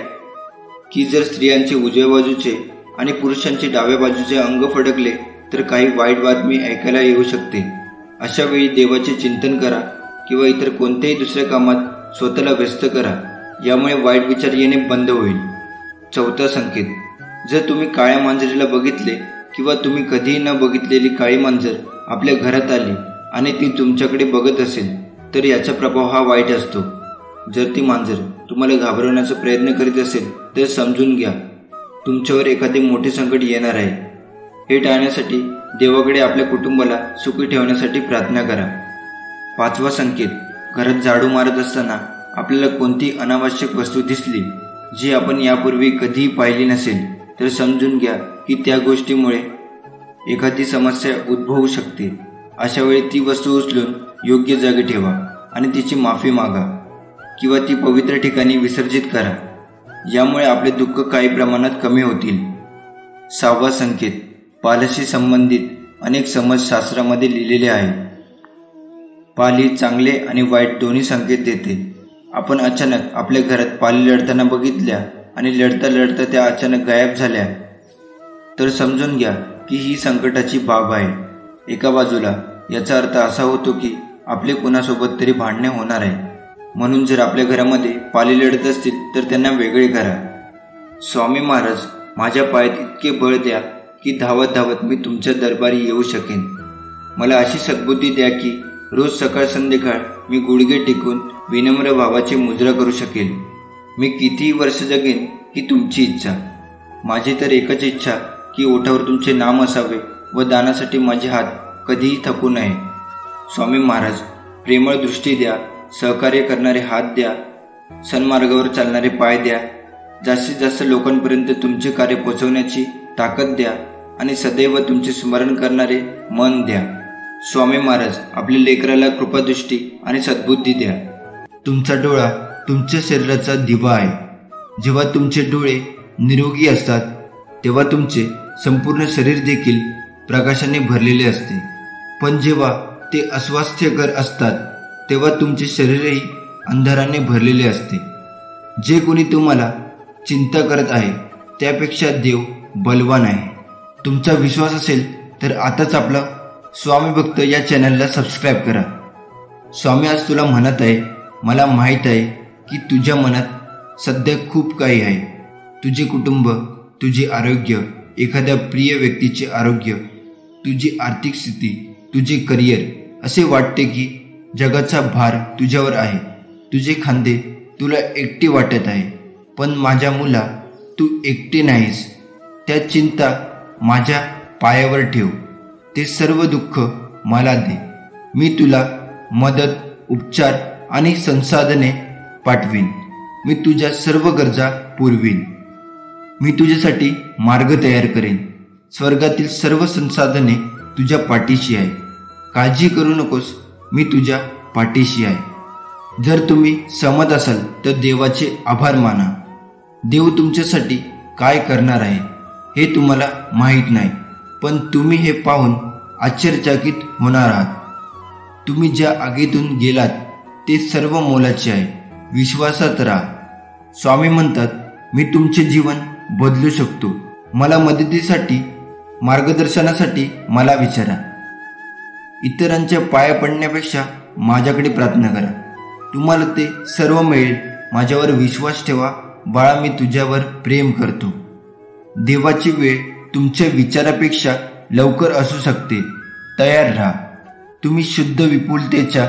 की जर स्त्रियांचे उजव्या बाजूचे आणि पुरुषांचे डाव्या बाजूचे अंग फडकले तर काही वाईट बातमी ऐकायला येऊ शकते. अशा वेळी देवाचे चिंतन करा किंवा इतर कोणत्याही दुसऱ्या कामात स्वतःला व्यस्त करा. यामुळे वाईट विचार येणे बंद होईल. चौथा संकेत, जर तुम्ही काळ्या मांजरीला बघितले किंवा तुम्ही कधीही न बघितलेली काळी मांजर आपल्या घरात आली आणि ती तुमच्याकडे बघत असेल तर याचा प्रभाव हा वाईट असतो. जर ती मांजर तुम्हाला घाबरवण्याचा प्रयत्न करीत असेल तर समजून घ्या, तुमच्यावर एखादे मोठे संकट येणार आहे. हे टाळण्यासाठी देवाकडे आपल्या कुटुंबाला सुखी ठेवण्यासाठी प्रार्थना करा. पाचवा संकेत, घरात झाडू मारत असताना आपल्याला कोणती अनावश्यक वस्तू दिसली जी आपण यापूर्वी कधीही पाहिली नसेल तर समजून घ्या की त्या गोष्टीमुळे एखादी समस्या उद्भवू शकते. अशा वेळी ती वस्तू उचलून योग्य जागी ठेवा आणि तिची माफी मागा किंवा ती पवित्र ठिकाणी विसर्जित करा. यामुळे आपले दुःख काही प्रमाणात कमी होतील. सहावा संकेत, पाल्याशी संबंधित अनेक समज शास्त्रामध्ये लिहिलेले आहे. पाली चांगले आणि वाईट दोन्ही संकेत देते. आपण अचानक आपल्या घरात पाली लढताना बघितल्या आणि लढता लढता त्या अचानक गायब झाल्या तर समजून घ्या की ही संकटाची बाब आहे. एका बाजूला याचा अर्थ असा होतो की आपले कोणासोबत तरी भांडणे होणार आहे. म्हणून जर आपल्या घरामध्ये पाली लढत असतील तर त्यांना वेगळे करा. स्वामी महाराज, माझ्या पायात इतके बळ द्या की धावत धावत मी तुमच्या दरबारी येऊ शकेन. मला अशी सद्बुद्धी द्या की रोज सकाळ संध्याकाळ मी गुडघे टेकून विनम्र भावाची मुजरा करू शकेल. मी कितीही वर्ष जगेन ही तुमची इच्छा. माझी तर एकच इच्छा की ओठावर तुमचे नाम असावे व दानासाठी माझे हात कधीही थकू नये. स्वामी महाराज, प्रेमळ दृष्टी द्या, सहकार्य करणारे हात द्या, सन्मार्गावर चालणारे पाय द्या, जास्तीत जास्त लोकांपर्यंत तुमचे कार्य पोचवण्याची ताकद द्या आणि सदैव तुमचे स्मरण करणारे मन द्या. स्वामी महाराज, आपल्या लेकराला कृपादृष्टी आणि सद्बुद्धी द्या. तुमचा डोळा तुमच्या शरीराचा दिवा आहे. जेव्हा तुमचे डोळे निरोगी असतात तेव्हा तुमचे संपूर्ण शरीर देखील प्रकाशाने भरलेले असते. पण जेव्हा ते अस्वास्थ्यकर असतात तेव्हा तुमचे शरीरही अंधाराने भरलेले असते. जे कोणी तुम्हाला चिंता करत आहे त्यापेक्षा देव बलवान आहे. तुमचा विश्वास असेल तर आताच आपला स्वामी भक्त या चॅनलला सबस्क्राईब करा. स्वामी आज तुला म्हणत आहे, मला माहीत आहे की तुझ्या मनात सध्या खूप काही आहे. तुझे कुटुंब, तुझे आरोग्य, एखाद्या प्रिय व्यक्तीचे आरोग्य, तुझी आर्थिक स्थिती, तुझे करिअर. असे वाटते की जगाचा भार तुझ्यावर आहे. तुझे खांदे तुला एकटे वाटत आहे. पण माझ्या मुला, तू एकटे नाहीस. त्या चिंता माझ्या पायावर ठेव. ते सर्व दुःख मला दे. मी तुला मदत, उपचार आणि संसाधने पाठवीन. मी तुझ्या सर्व गरजा पुरवीन. मी तुझ्यासाठी मार्ग तयार करेन. स्वर्गातील सर्व संसाधने तुझ्या पाठीशी आहे. काळजी करू नकोस, मी तुझ्या पाठीशी आहे. जर तुम्ही सहमत असाल तर देवाचे आभार माना. देव तुमच्यासाठी काय करणार आहे हे तुम्हाला माहीत नाही, पण तुम्ही हे पाहून आश्चर्यचकित होणार आहात. तुम्ही ज्या आगीतून गेलात ते सर्व मोलाचे आहे. विश्वासात राहा. स्वामी म्हणतात, मी तुमचे जीवन बदलू शकतो. मला मदतीसाठी, मार्गदर्शनासाठी मला विचारा. इतरांच्या पाया पडण्यापेक्षा माझ्याकडे प्रार्थना करा. तुम्हाला ते सर्व मिळेल. माझ्यावर विश्वास ठेवा बाळा, मी तुझ्यावर प्रेम करतो. देवाची वेळ तुमच्या विचारापेक्षा लवकर असू शकते. तयार राहा. तुम्ही शुद्ध विपुलतेच्या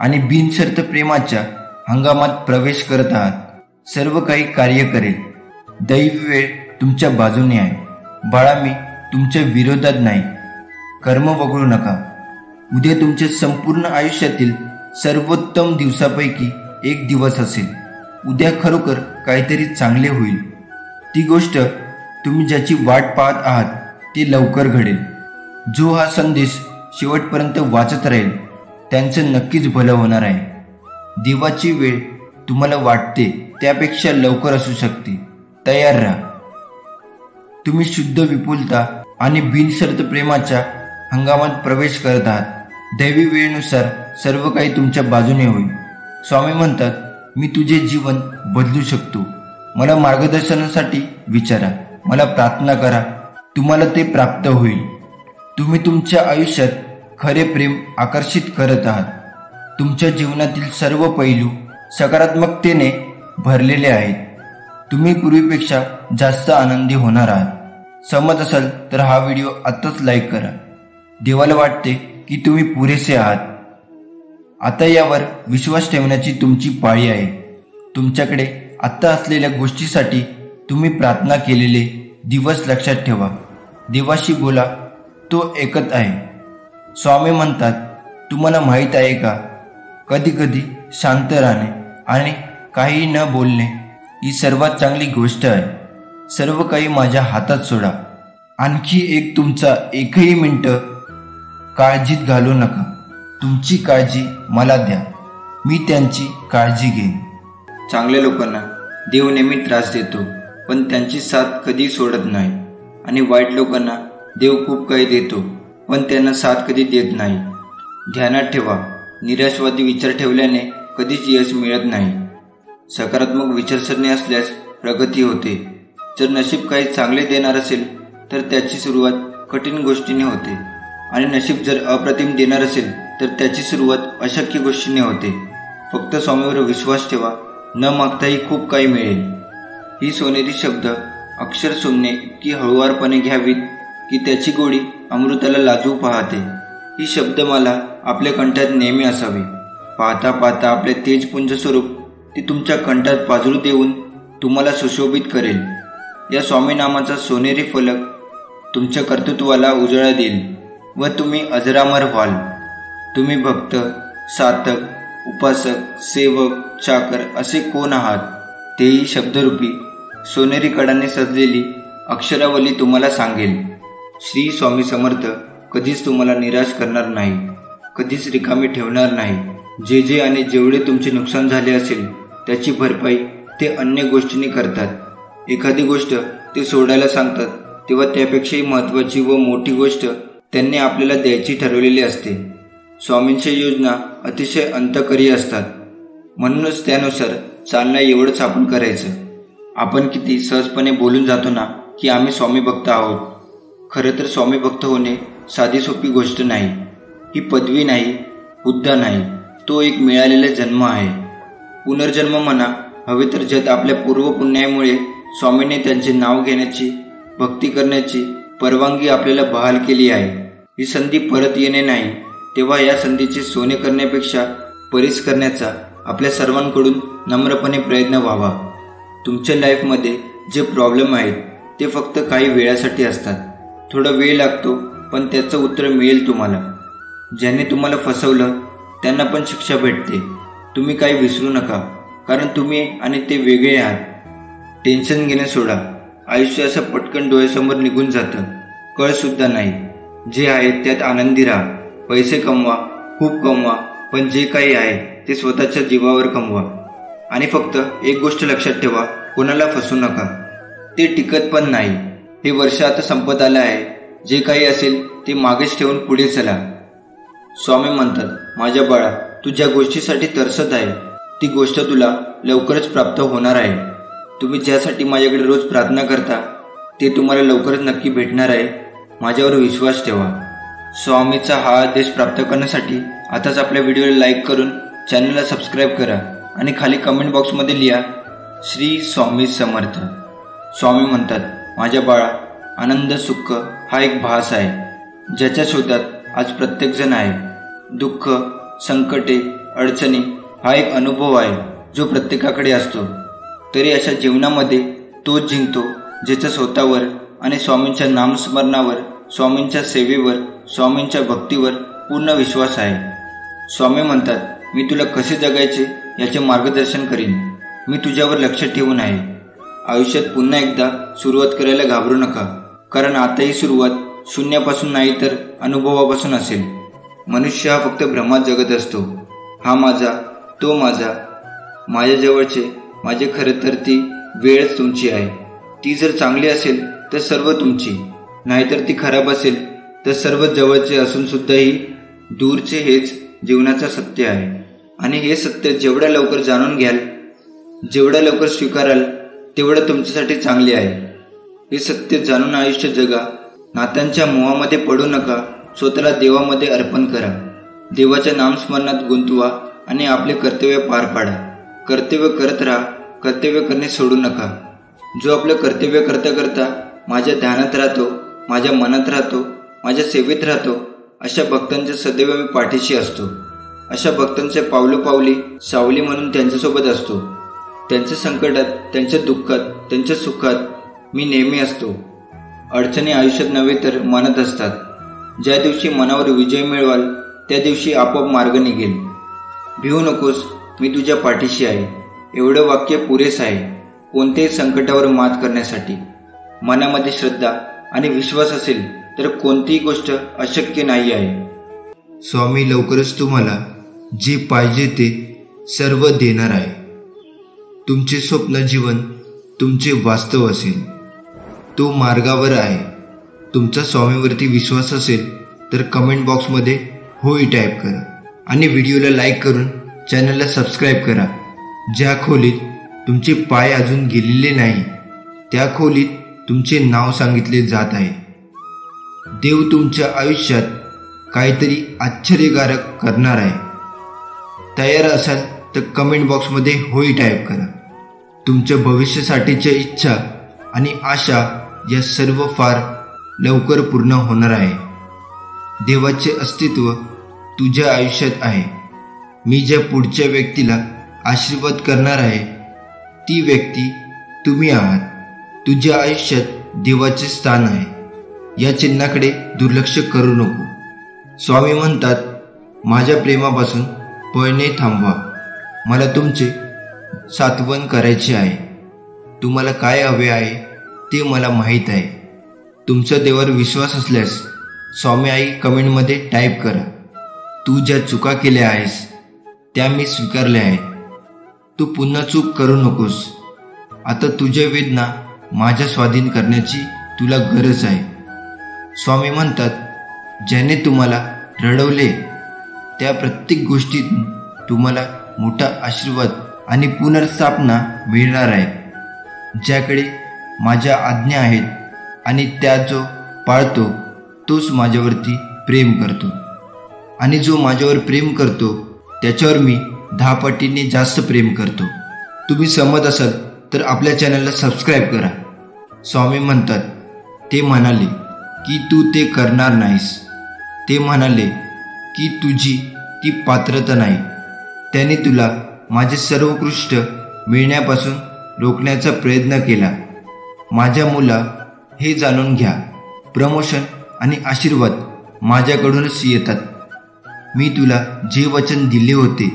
आणि बिनशर्त प्रेमाच्या हंगामात प्रवेश करत आहात. सर्व काही कार्य करेल. दैवी वेळ तुमच्या बाजूने आहे. बाळा, मी तुमच्या विरोधात नाही, कर्म वगळू नका. उद्या तुमच्या संपूर्ण आयुष्यातील सर्वोत्तम दिवसापैकी एक दिवस असेल. उद्या खरोखर काहीतरी चांगले होईल. ती गोष्ट तुम्ही ज्याची वाट पाहत आहात ते लवकर घडेल. जो हा संदेश शेवटपर्यंत वाचत राहील त्यांचं नक्कीच भलं होणार आहे. देवाची वेळ तुम्हाला वाटते त्यापेक्षा लवकर असू शकते. तयार राहा. तुम्ही शुद्ध विपुलता आणि बिनशर्त प्रेमाच्या हंगामात प्रवेश करत आहात. दैवी वेळेनुसार सर्व काही तुमच्या बाजूने होईल. स्वामी म्हणतात, मी तुझे जीवन बदलू शकतो. मला मार्गदर्शनासाठी विचारा, मला प्रार्थना करा, तुम्हाला ते प्राप्त होईल. तुम्ही तुमच्या आयुष्यात खरे प्रेम आकर्षित करत आहात. तुमच्या जीवनातील सर्व पैलू सकारात्मकतेने भरलेले आहेत. तुम्ही पूर्वीपेक्षा जास्त आनंदी होणार आहात. सहमत असाल तर हा व्हिडिओ आत्ताच लाईक करा. देवाला वाटते की तुम्ही पुरेसे आहात. आता यावर विश्वास ठेवण्याची तुमची पाळी आहे. तुमच्याकडे आत्ता असलेल्या गोष्टीसाठी तुम्ही प्रार्थना केलेले दिवस लक्षात ठेवा. देवाशी बोला, तो ऐकत आहे. स्वामी म्हणतात, तुम्हाला माहीत आहे का, कधी कधी शांत राहणे आणि काही न बोलणे ही सर्वात चांगली गोष्ट आहे. सर्व काही माझ्या हातात सोडा. आणखी एक तुमचा एकही मिनिट काळजीत घालू नका. तुमची काळजी मला द्या, मी त्यांची काळजी घेईन. चांगल्या लोकांना देव नेहमी त्रास देतो, पण त्यांची साथ कधी सोडत नाही. आणि वाईट लोकांना देव खूप काही देतो, पण त्यांना साथ कधी देत नाही. ध्यानात ठेवा, निराशवादी विचार ठेवल्याने कधीच यश मिळत नाही. सकारात्मक विचारसरणी असल्यास प्रगती होते. जर नशीब काही चांगले देणार असेल तर त्याची सुरुवात कठीण गोष्टीने होते, आणि नशीब जर अप्रतिम देणार असेल तर त्याची सुरुवात अशक्य गोष्टीने होते. फक्त स्वामीवर विश्वास ठेवा, न मागताही खूप काही मिळेल. ही सोनेरी शब्द अक्षर सोमने की हळुवारपणे घ्यावीत की त्याची गोडी अमृताला लाजवू पाहते. ही शब्दमाला आपल्या कंठात नेहमी असावी. पाहता पाहता आपले तेजपुंज स्वरूप ती तुमच्या कंठात पाजळू देऊन तुम्हाला सुशोभित करेल. या स्वामी नामाचा सोनेरी फलक तुमच्या कर्तृत्वाला उजाळा देईल व तुम्ही अजरामर व्हाल. तुम्ही भक्त, साधक, उपासक, सेवक, चाकर असे कोण आहात, तेही शब्दरूपी सोनेरी कडाने सजलेली अक्षरावली तुम्हाला सांगेल. श्री स्वामी समर्थ कधीच तुम्हाला निराश करणार नाही, कधीच रिकामी ठेवणार नाही. जे आणि जेवढे तुमचे नुकसान झाले असेल त्याची भरपाई ते अन्य गोष्टींनी करतात. एखादी गोष्ट ते सोडायला सांगतात तेव्हा त्यापेक्षाही महत्त्वाची व मोठी गोष्ट त्यांनी आपल्याला द्यायची ठरवलेली असते. स्वामींच्या योजना अतिशय अंतकरी असतात, म्हणूनच त्यानुसार चालणं एवढंच आपण करायचं. आपण किती सहजपणे बोलून जातो ना की आम्ही स्वामी भक्त आहोत. खरं तर स्वामी भक्त होणे साधी सोपी गोष्ट नाही. ही पदवी नाही, हुद्दा नाही, तो एक मिळालेला जन्म आहे. पुनर्जन्म म्हणा हवे तर ज्यात आपल्या पूर्वपुण्यामुळे स्वामींनी त्यांचे नाव घेण्याची, भक्ती करण्याची परवानगी आपल्याला बहाल केली आहे. ही संधी परत येणे नाही, तेव्हा या संधीचे सोने करण्यापेक्षा परीस करण्याचा आपल्या सर्वांकडून नम्रपणे प्रयत्न व्हावा. तुमच्या लाईफमध्ये जे प्रॉब्लेम आहेत ते फक्त काही वेळासाठी असतात. थोडा वेळ लागतो, पण त्याचं उत्तर मिळेल तुम्हाला. ज्याने तुम्हाला फसवलं त्यांना पण शिक्षा भेटते. तुम्ही काही विसरू नका, कारण तुम्ही आणि ते वेगळे आहात. टेन्शन घेणं सोडा. आयुष्य असं पटकन डोळ्यासमोर निघून जातं, कळसुद्धा नाही. जे आहे त्यात आनंदी राहा. पैसे कमवा, खूप कमवा, पण जे काही आहे ते स्वतःच्या जीवावर कमवा. आणि फक्त एक गोष्ट लक्षात ठेवा, कोणाला फसवू नका. ते टिकत पण नाही. हे वर्ष आता संपत आलं आहे. जे काही असेल ते मागेच ठेवून पुढे चला. स्वामी म्हणतात, माझ्या बाळा, तू ज्या गोष्टीसाठी तरसत आहे ती गोष्ट तुला लवकरच प्राप्त होणार आहे. तुम्ही ज्यासाठी माझ्याकडे रोज प्रार्थना करता ते तुम्हाला लवकरच नक्की भेटणार आहे. माझ्यावर विश्वास ठेवा. स्वामीचा हा आदेश प्राप्त करण्यासाठी आताच आपल्या व्हिडिओला लाईक करून चॅनलला सबस्क्राईब करा आणि खाली कमेंट बॉक्समध्ये लिहा, श्री स्वामी समर्थ. स्वामी म्हणतात, माझ्या बाळा, आनंद सुख हा एक भास आहे, ज्याच्या शोधात आज प्रत्येकजण आहे. दुःख, संकटे, अडचणी हा एक अनुभव आहे जो प्रत्येकाकडे असतो. तरी अशा जीवनामध्ये तोच जिंकतो ज्याच्या स्वतःवर आणि स्वामींच्या नामस्मरणावर, स्वामींच्या सेवेवर स्वामींच्या भक्तीवर पूर्ण विश्वास आहे. स्वामी म्हणतात, मी तुला कसे जगायचे याचे मार्गदर्शन करीन. मी तुझ्यावर लक्ष ठेवून आहे. आयुष्यात पुन्हा एकदा सुरुवात करायला घाबरू नका, कारण आता ही सुरुवात शून्यापासून नाही तर अनुभवापासून असेल. मनुष्य हा फक्त भ्रमात जगत असतो. हा माझा, तो माझा, माझ्याजवळचे माझे. खरं तर ती वेळच तुमची आहे. ती जर चांगली असेल तर सर्व तुमची, नाहीतर ती खराब असेल तर सर्व जवळचे असून सुद्धाही दूरचे. हेच जीवनाचं सत्य आहे. आणि हे सत्य जेवढ्या लवकर जाणून घ्याल, जेवढ्या लवकर स्वीकाराल, तेवढं तुमच्यासाठी चांगले आहे. हे सत्य जाणून आयुष्य जगा. नात्यांच्या मोहामध्ये पडू नका. स्वतःला देवामध्ये अर्पण करा. देवाच्या नामस्मरणात गुंतवा आणि आपले कर्तव्य पार पाडा. कर्तव्य करत राहा. कर्तव्य करणे सोडू नका. जो आपलं कर्तव्य करता करता माझ्या ध्यानात राहतो, माझ्या मनात राहतो, माझ्या सेवेत राहतो, अशा भक्तांच्या सदैव मी पाठीशी असतो. अशा भक्तांच्या पावलोपावली सावली म्हणून त्यांच्यासोबत असतो. त्यांच्या संकटात, त्यांच्या दुःखात, त्यांच्या सुखात मी नेहमी असतो. अडचणी आयुष्यात नव्हे तर मनात असतात. ज्या दिवशी मनावर विजय मिळवाल त्या दिवशी आपोआप मार्ग निघेल. भिवू नकोस, मी तुझ्या पाठीशी आहे. एवढं वाक्य पुरेस आहे कोणत्याही संकटावर मात करण्यासाठी. मनामध्ये श्रद्धा आणि विश्वास असेल तर कोणतीही गोष्ट अशक्य नाही आहे. स्वामी लवकरच तुम्हाला जे पाहिजे ते सर्व देणार आहे. तुमचे स्वप्न जीवन तुमचे वास्तव असेल. तो मार्गावर आहे. तुमचा स्वामीवरती विश्वास असेल तर कमेंट बॉक्समध्ये होय टाईप करा आणि व्हिडिओला लाईक करून चॅनलला सबस्क्राईब करा. ज्या खोलीत तुमचे पाय अजून गेलेले नाही त्या खोलीत तुमचे नाव सांगितले जात आहे. देव तुमच्या आयुष्यात काहीतरी आश्चर्यकारक करणार आहे. तयार असाल तर कमेंट बॉक्समध्ये होय टाईप करा. तुमच्या भविष्यासाठीच्या इच्छा आणि आशा या सर्व फार लवकर पूर्ण होणार आहे. देवाचे अस्तित्व तुझ्या आयुष्यात आहे. मी ज्या पुढच्या व्यक्तीला आशीर्वाद करणार आहे ती व्यक्ती तुम्ही आहात. तुझ्या आयुष्यात देवाचे स्थान आहे. या चिन्हाकडे दुर्लक्ष करू नको. स्वामी म्हणतात, माझ्या प्रेमापासून पळणे थांबवा. मला तुमचे सात्वन करायचे आहे. तुम्हाला काय हवे आहे ते मला माहीत आहे. तुमचा देवावर विश्वास असल्यास स्वामी आई कमेंटमध्ये टाईप करा. तू ज्या चुका केल्या आहेस त्या मी स्वीकारल्या आहेत. तू पुन्हा चूक करू नकोस. आता तुझ्या वेदना माझ्या स्वाधीन करण्याची तुला गरज आहे. स्वामी म्हणतात, ज्याने तुम्हाला रडवले त्या प्रत्येक गोष्टीत तुम्हाला मोठा आशीर्वाद आणि पुनर्स्थापना मिळणार आहे. ज्याकडे माझ्या आज्ञा आहेत आणि त्या जो पाळतो तोच माझ्यावरती प्रेम करतो, आणि जो माझ्यावर प्रेम करतो त्याच्यावर मी 10 पटीने जास्त प्रेम करतो. तुम्ही सहमत असाल तर आपल्या चॅनलला सबस्क्राईब करा. स्वामी म्हणतात, ते म्हणाले की तू ते करणार नाहीस. ते म्हणाले की तुझी ती पात्रता नाही. त्याने तुला माझे सर्वोत्कृष्ट मिळण्यापासून रोखण्याचा प्रयत्न केला. माझ्या मुला, हे जाणून घ्या, प्रमोशन आणि आशीर्वाद माझ्याकडूनच येतात. मी तुला जे वचन दिले होते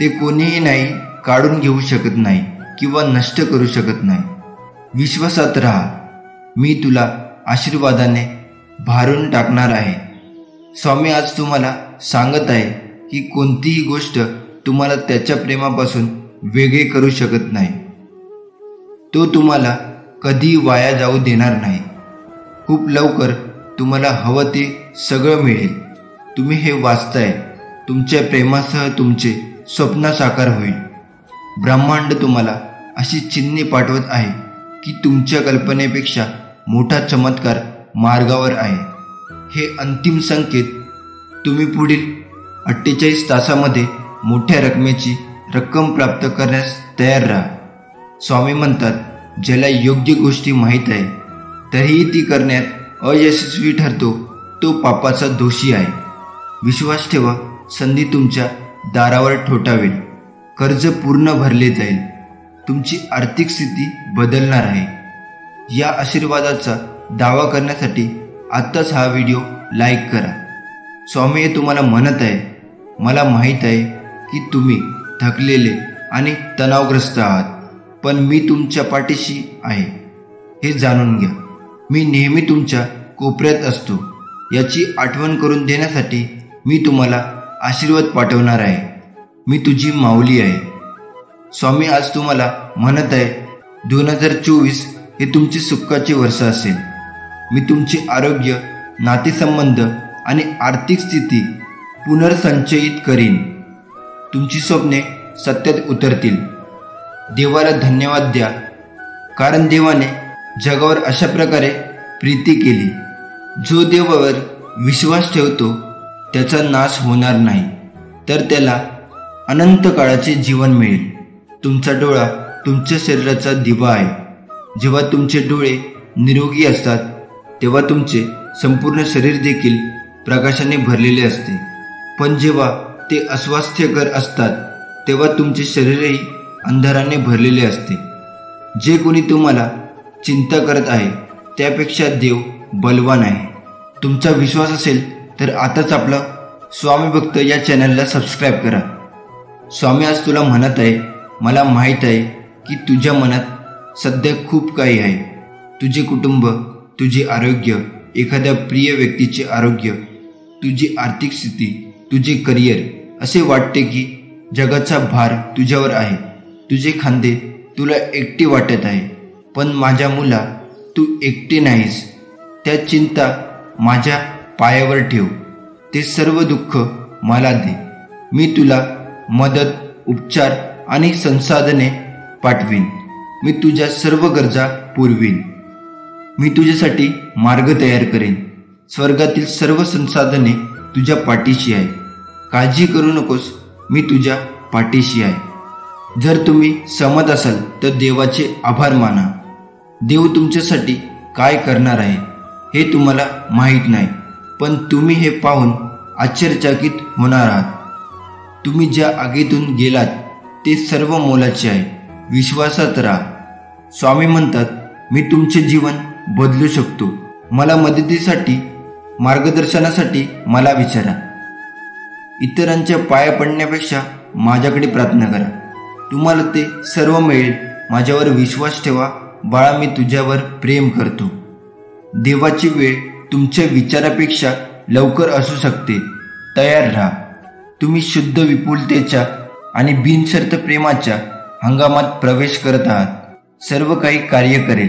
ते कोणीही नाही काढून घेऊ शकत नाही किंवा नष्ट करू शकत नाही. विश्वासात राहा. मी तुला आशीर्वादाने भारून टाकणार आहे. स्वामी आज तुम्हाला सांगत आहे की कोणतीही गोष्ट तुम्हाला त्याच्या प्रेमापासून वेगळे करू शकत नाही. तो तुम्हाला कधी वाया जाऊ देणार नाही. खूप लवकर तुम्हाला हवं ते सगळं मिळेल. तुम्ही हे वाचताय. तुमच्या प्रेमासह तुमचे स्वप्न साकार होईल. ब्रह्मांड तुम्हाला अशी चिन्हे पाठवत आहे की तुमच्या कल्पनेपेक्षा मोठा चमत्कार मार्गावर आहे. हे अंतिम संकेत. तुम्ही पुढील 48 तासामध्ये मोठ्या रकमेची रक्कम प्राप्त करण्यास तयार राहा. स्वामी म्हणतात, ज्याला योग्य गोष्टी माहीत आहे तरीही ती करण्यात अयशस्वी ठरतो तो पापाचा दोषी आहे. विश्वास ठेवा, संधी तुमच्या दारावर ठोठावेल. कर्ज पूर्ण भरले जाईल. तुमची आर्थिक स्थिती बदलणार आहे. या आशीर्वादाचा दावा करण्यासाठी आत्ताच हा व्हिडिओ लाईक करा स्वामी हे तुम्हाला म्हणत आहे, मला माहीत आहे की तुम्ही थकलेले आणि तणावग्रस्त आहात, पण मी तुमच्या पाठीशी आहे हे जाणून घ्या. मी नेहमी तुमच्या कोपऱ्यात असतो याची आठवण करून देण्यासाठी मी तुम्हाला आशीर्वाद पाठवणार आहे. मी तुझी माऊली आहे. स्वामी आज तुम्हाला म्हणत आहे, 2024 हे तुमचे सुखाचे वर्ष असेल. मी तुमचे आरोग्य, नातेसंबंध आणि आर्थिक स्थिती पुनर्संचयित करीन. तुमची स्वप्ने सत्यात उतरतील. देवाला धन्यवाद द्या, कारण देवाने जगावर अशा प्रकारे प्रीती केली. जो देवावर विश्वास ठेवतो त्याचा नाश होणार नाही, तर त्याला अनंत काळाचे जीवन मिळेल. तुमचा डोळा तुमच्या शरीराचा दिवा आहे. जेव्हा तुमचे डोळे निरोगी असतात तेव्हा तुमचे संपूर्ण शरीर देखील प्रकाशाने भरलेले असते, पण जेव्हा ते अस्वास्थ्यकर असतात तेव्हा तुमचे शरीरही अंधाराने भरलेले असते. जे कोणी तुम्हाला चिंता करत आहे त्यापेक्षा देव बलवान आहे. तुमचा विश्वास असेल तर आताच आपला स्वामी भक्त या चॅनलला सबस्क्राईब करा. स्वामी आज तुला म्हणत आहे, मला माहीत आहे की तुझ्या मनात सध्या खूप काही आहे. तुझे कुटुंब, तुझे आरोग्य, एखाद्या प्रिय व्यक्तीचे आरोग्य, तुझी आर्थिक स्थिती, तुझे करिअर. असे वाटते की जगाचा भार तुझ्यावर आहे. तुझे खांदे तुला एकटे वाटत आहे, पण माझ्या मुला तू एकटे नाहीस. त्या चिंता माझ्या पायावर ठेव. ते सर्व दुःख मला दे. मी तुला मदत, उपचार आणि संसाधने पाठवीन. मी तुझ्या सर्व गरजा पुरवीन. मी तुझ्यासाठी मार्ग तयार करेन. स्वर्गातील सर्व संसाधने तुझ्या पाठीशी आहे. काळजी करू नकोस, मी तुझ्या पाठीशी आहे. जर तुम्ही सहमत असाल तर देवाचे आभार माना. देव तुमच्यासाठी काय करणार आहे हे तुम्हाला माहीत नाही, पण तुम्ही हे पाहून आश्चर्यचकित होणार आहात. तुम्ही ज्या आगीतून गेलात ते सर्व मोलाचे आहे. विश्वासात राहा. स्वामी म्हणतात, मी तुमचे जीवन बदलू शकतो. मला मदतीसाठी, मार्गदर्शनासाठी मला विचारा. इतरांच्या पाया पडण्यापेक्षा माझ्याकडे प्रार्थना करा. तुम्हाला ते सर्व मिळेल. माझ्यावर विश्वास ठेवा बाळा, मी तुझ्यावर प्रेम करतो. देवाची वेळ तुमच्या विचारापेक्षा लवकर असू शकते. तयार राहा. तुम्ही शुद्ध विपुलतेच्या आणि बिनशर्त प्रेमाच्या हंगामात प्रवेश करत आहात. सर्व काही कार्य करेल.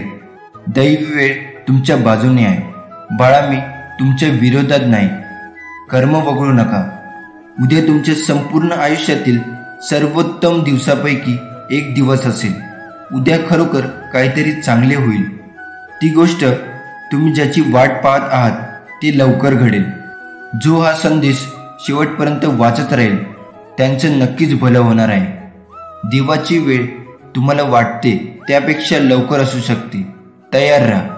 दैवी वेळ तुमच्या बाजूने आहे. बाळा, मी तुमच्या विरोधात नाही. कर्म वगळू नका. उद्या तुमच्या संपूर्ण आयुष्यातील सर्वोत्तम दिवसापैकी एक दिवस असेल. उद्या खरोखर काहीतरी चांगले होईल. ती गोष्ट तुम्ही ज्याची वाट पाहत आहात ते लवकर घडेल. जो हा संदेश शेवटपर्यंत वाचत राहील त्यांचं नक्कीच भलं होणार आहे. देवाची वेळ तुम्हाला वाटते त्यापेक्षा लवकर असू शकते. तयार राहा.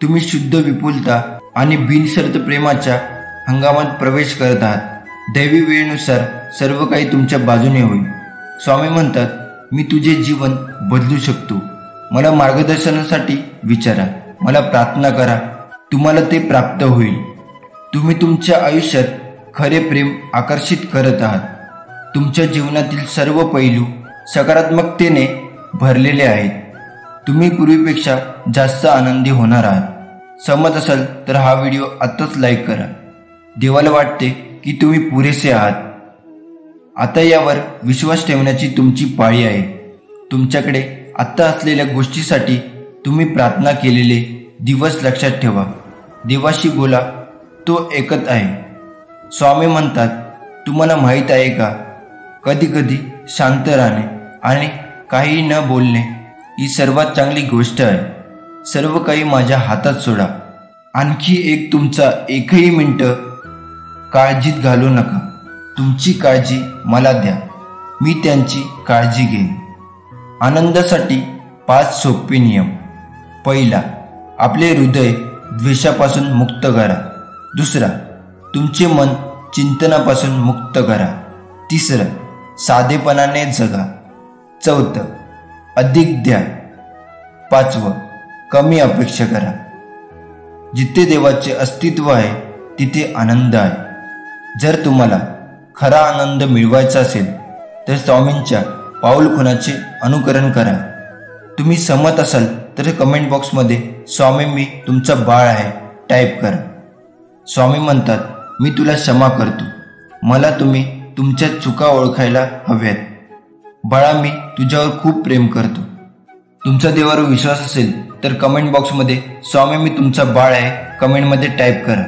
तुम्ही शुद्ध विपुलता आणि बिनशर्त प्रेमाच्या हंगामात प्रवेश करत आहात. दैवी वेळेनुसार सर्व काही तुमच्या बाजूने होईल. स्वामी म्हणतात, मी तुझे जीवन बदलू शकतो. मला मार्गदर्शनासाठी विचारा. मला प्रार्थना करा. तुम्हाला ते प्राप्त होईल. तुम्ही तुमच्या आयुष्यात खरे प्रेम आकर्षित करत आहात. तुमच्या जीवनातील सर्व पैलू सकारात्मकतेने भरलेले आहेत. तुम्ही पूर्वीपेक्षा जास्त आनंदी होणार आहात. सहमत असाल तर हा व्हिडिओ आत्ताच लाईक करा. देवाला वाटते की तुम्ही पुरेसे आहात. आता यावर विश्वास ठेवण्याची तुमची पाळी आहे. तुमच्याकडे आत्ता असलेल्या गोष्टीसाठी तुम्ही प्रार्थना केलेले दिवस लक्षात ठेवा. देवाशी बोला. तो ऐकत आहे. स्वामी म्हणतात, तुम्हाला माहीत आहे का, कधी कधी शांत राहणे आणि काही न बोलणे ही सर्वात चांगली गोष्ट आहे. सर्व काही माझ्या हातात सोडा. आणखी एक तुमचा एकही मिनिट काळजीत घालू नका. तुमची काळजी मला द्या. मी त्यांची काळजी घेईन. आनंदासाठी 5 सोपे नियम. पहिला, आपले हृदय द्वेषापासून मुक्त करा. दुसरा, तुमचे मन चिंतनापासून मुक्त करा. तिसरं, साधेपणाने जगा. चौथं, अधिक द्या. 5वं, कमी अपेक्षा करा. जिथे देवाचे अस्तित्व आहे तिथे आनंद आहे. जर तुम्हाला खरा आनंद मिळवायचा असेल तर स्वामींच्या पाऊलखुणाचे अनुकरण करा. तुम्ही सहमत असाल तर कमेंट बॉक्समध्ये स्वामी मी तुमचा बाळ आहे टाईप करा. स्वामी म्हणतात, मी तुला क्षमा करतो. मला तुम्ही तुमच्या चुका ओळखायला हव्यात. बाळा, मी तुझ्यावर खूप प्रेम करतो. तुमचा देवावर विश्वास असेल तर कमेंट बॉक्समध्ये स्वामी मी तुमचा बाळ आहे कमेंटमध्ये टाईप करा.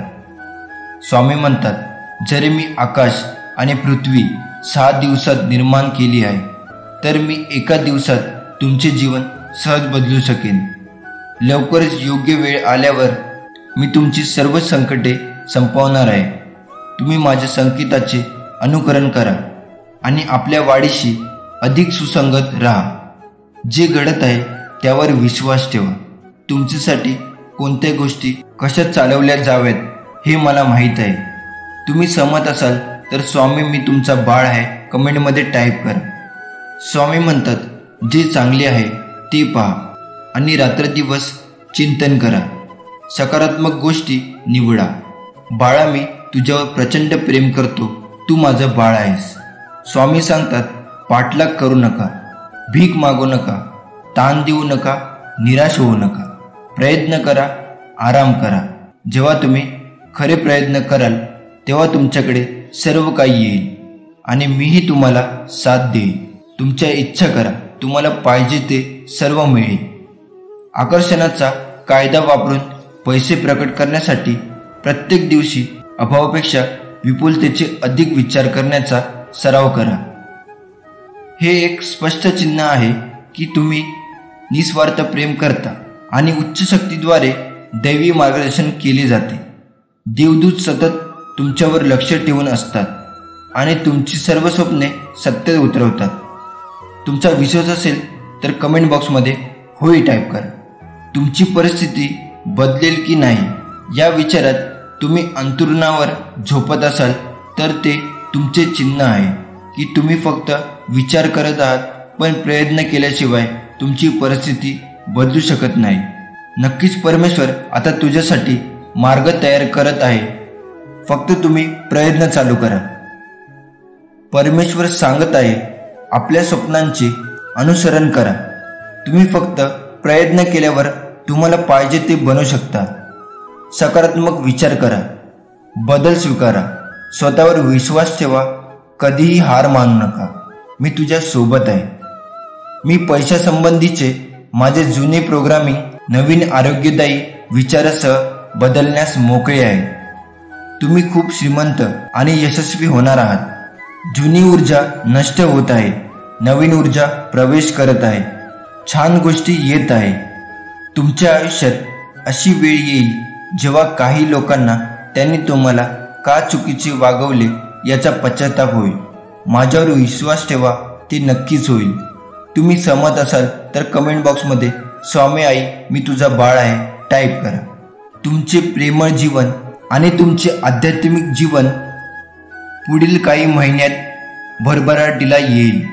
स्वामी म्हणतात, जरी मी आकाश आणि पृथ्वी 6 दिवसात निर्माण केली आहे तर मी एका दिवसात तुमचे जीवन सहज बदलू शकेन. लवकरच योग्य वेळ आल्यावर मी तुमची सर्व संकटे संपवणार आहे. तुम्ही माझ्या संकेताचे अनुकरण करा आणि आपल्या वाढीशी अधिक सुसंगत राहा. जे घडत आहे त्यावर विश्वास ठेवा. तुमच्यासाठी कोणत्या गोष्टी कशा चालवल्या जाव्यात हे मला माहीत आहे. तुम्ही सहमत असाल तर स्वामी मी तुमचा बाळ आहे कमेंटमध्ये टाईप करा. स्वामी म्हणतात, जे चांगले आहे ते पहा आणि रात्रदिवस चिंतन करा. सकारात्मक गोष्टी निवडा. बाळा, मी तुझ्यावर प्रचंड प्रेम करतो. तू माझं बाळ आहेस. स्वामी सांगतात, पाठलाग करू नका, भीक मागू नका, ताण देऊ नका, निराश होऊ नका. प्रयत्न करा, आराम करा. जेव्हा तुम्ही खरे प्रयत्न कराल तेव्हा तुमच्याकडे सर्व काही येईल आणि मीही तुम्हाला साथ देईन. तुमच्या इच्छा करा, तुम्हाला पाहिजे ते सर्व मिळेल. आकर्षणाचा कायदा वापरून पैसे प्रकट करण्यासाठी प्रत्येक दिवशी अभावापेक्षा विपुलतेचे अधिक विचार करण्याचा सराव करा. हे एक स्पष्ट चिन्ह आहे की तुम्ही निस्वार्थ प्रेम करता आणि उच्च शक्तीद्वारे दैवी मार्गदर्शन केले जाते. देवदूत सतत तुमच्यावर लक्ष ठेवून असतात आणि तुमची सर्व स्वप्ने सत्यात उतरवतात. तुमचा विश्वास असेल तर कमेंट बॉक्समध्ये होय टाईप करा. तुमची परिस्थिती बदलेल की नाही या विचारात तुम्ही अंतरुणावर झोपत असाल तर ते तुमचे चिन्ह आहे की तुम्ही फक्त विचार करत आहात, पण प्रयत्न केल्याशिवाय तुमची परिस्थिती बदलू शकत नाही. नक्कीच परमेश्वर आता तुझ्यासाठी मार्ग तयार करत आहे. फक्त तुम्ही प्रयत्न चालू करा. परमेश्वर सांगत आहे, आपल्या स्वप्नांचे अनुसरण करा. तुम्ही फक्त प्रयत्न केल्यावर तुम्हाला पाहिजे ते बनवू शकता. सकारात्मक विचार करा, बदल स्वीकारा, स्वतःवर विश्वास ठेवा. कधीही हार मानू नका. मी तुझ्या सोबत आहे. मी पैशासंबंधीचे माझे जुने प्रोग्रामिंग नवीन आरोग्यदायी विचारासह बदलण्यास मोकळे आहे. तुम्ही खूप श्रीमंत आणि यशस्वी होणार आहात. जुनी ऊर्जा नष्ट होत आहे, नवीन ऊर्जा प्रवेश करत आहे. छान गोष्टी येत आहे. तुमच्या आयुष्यात अशी वेळ येईल जेव्हा काही लोकांना त्यांनी तुम्हाला का चुकीचे वागवले याचा पश्चाताप होईल. माझ्यावर विश्वास ठेवा, ते नक्कीच होईल. तुम्ही सहमत असाल तर कमेंट बॉक्समध्ये स्वामी आई मी तुझा बाळ आहे टाईप करा. तुमचे प्रेमळ जीवन आणि तुमचे आध्यात्मिक जीवन पुढील काही महिन्यात भरभराटीला येईल.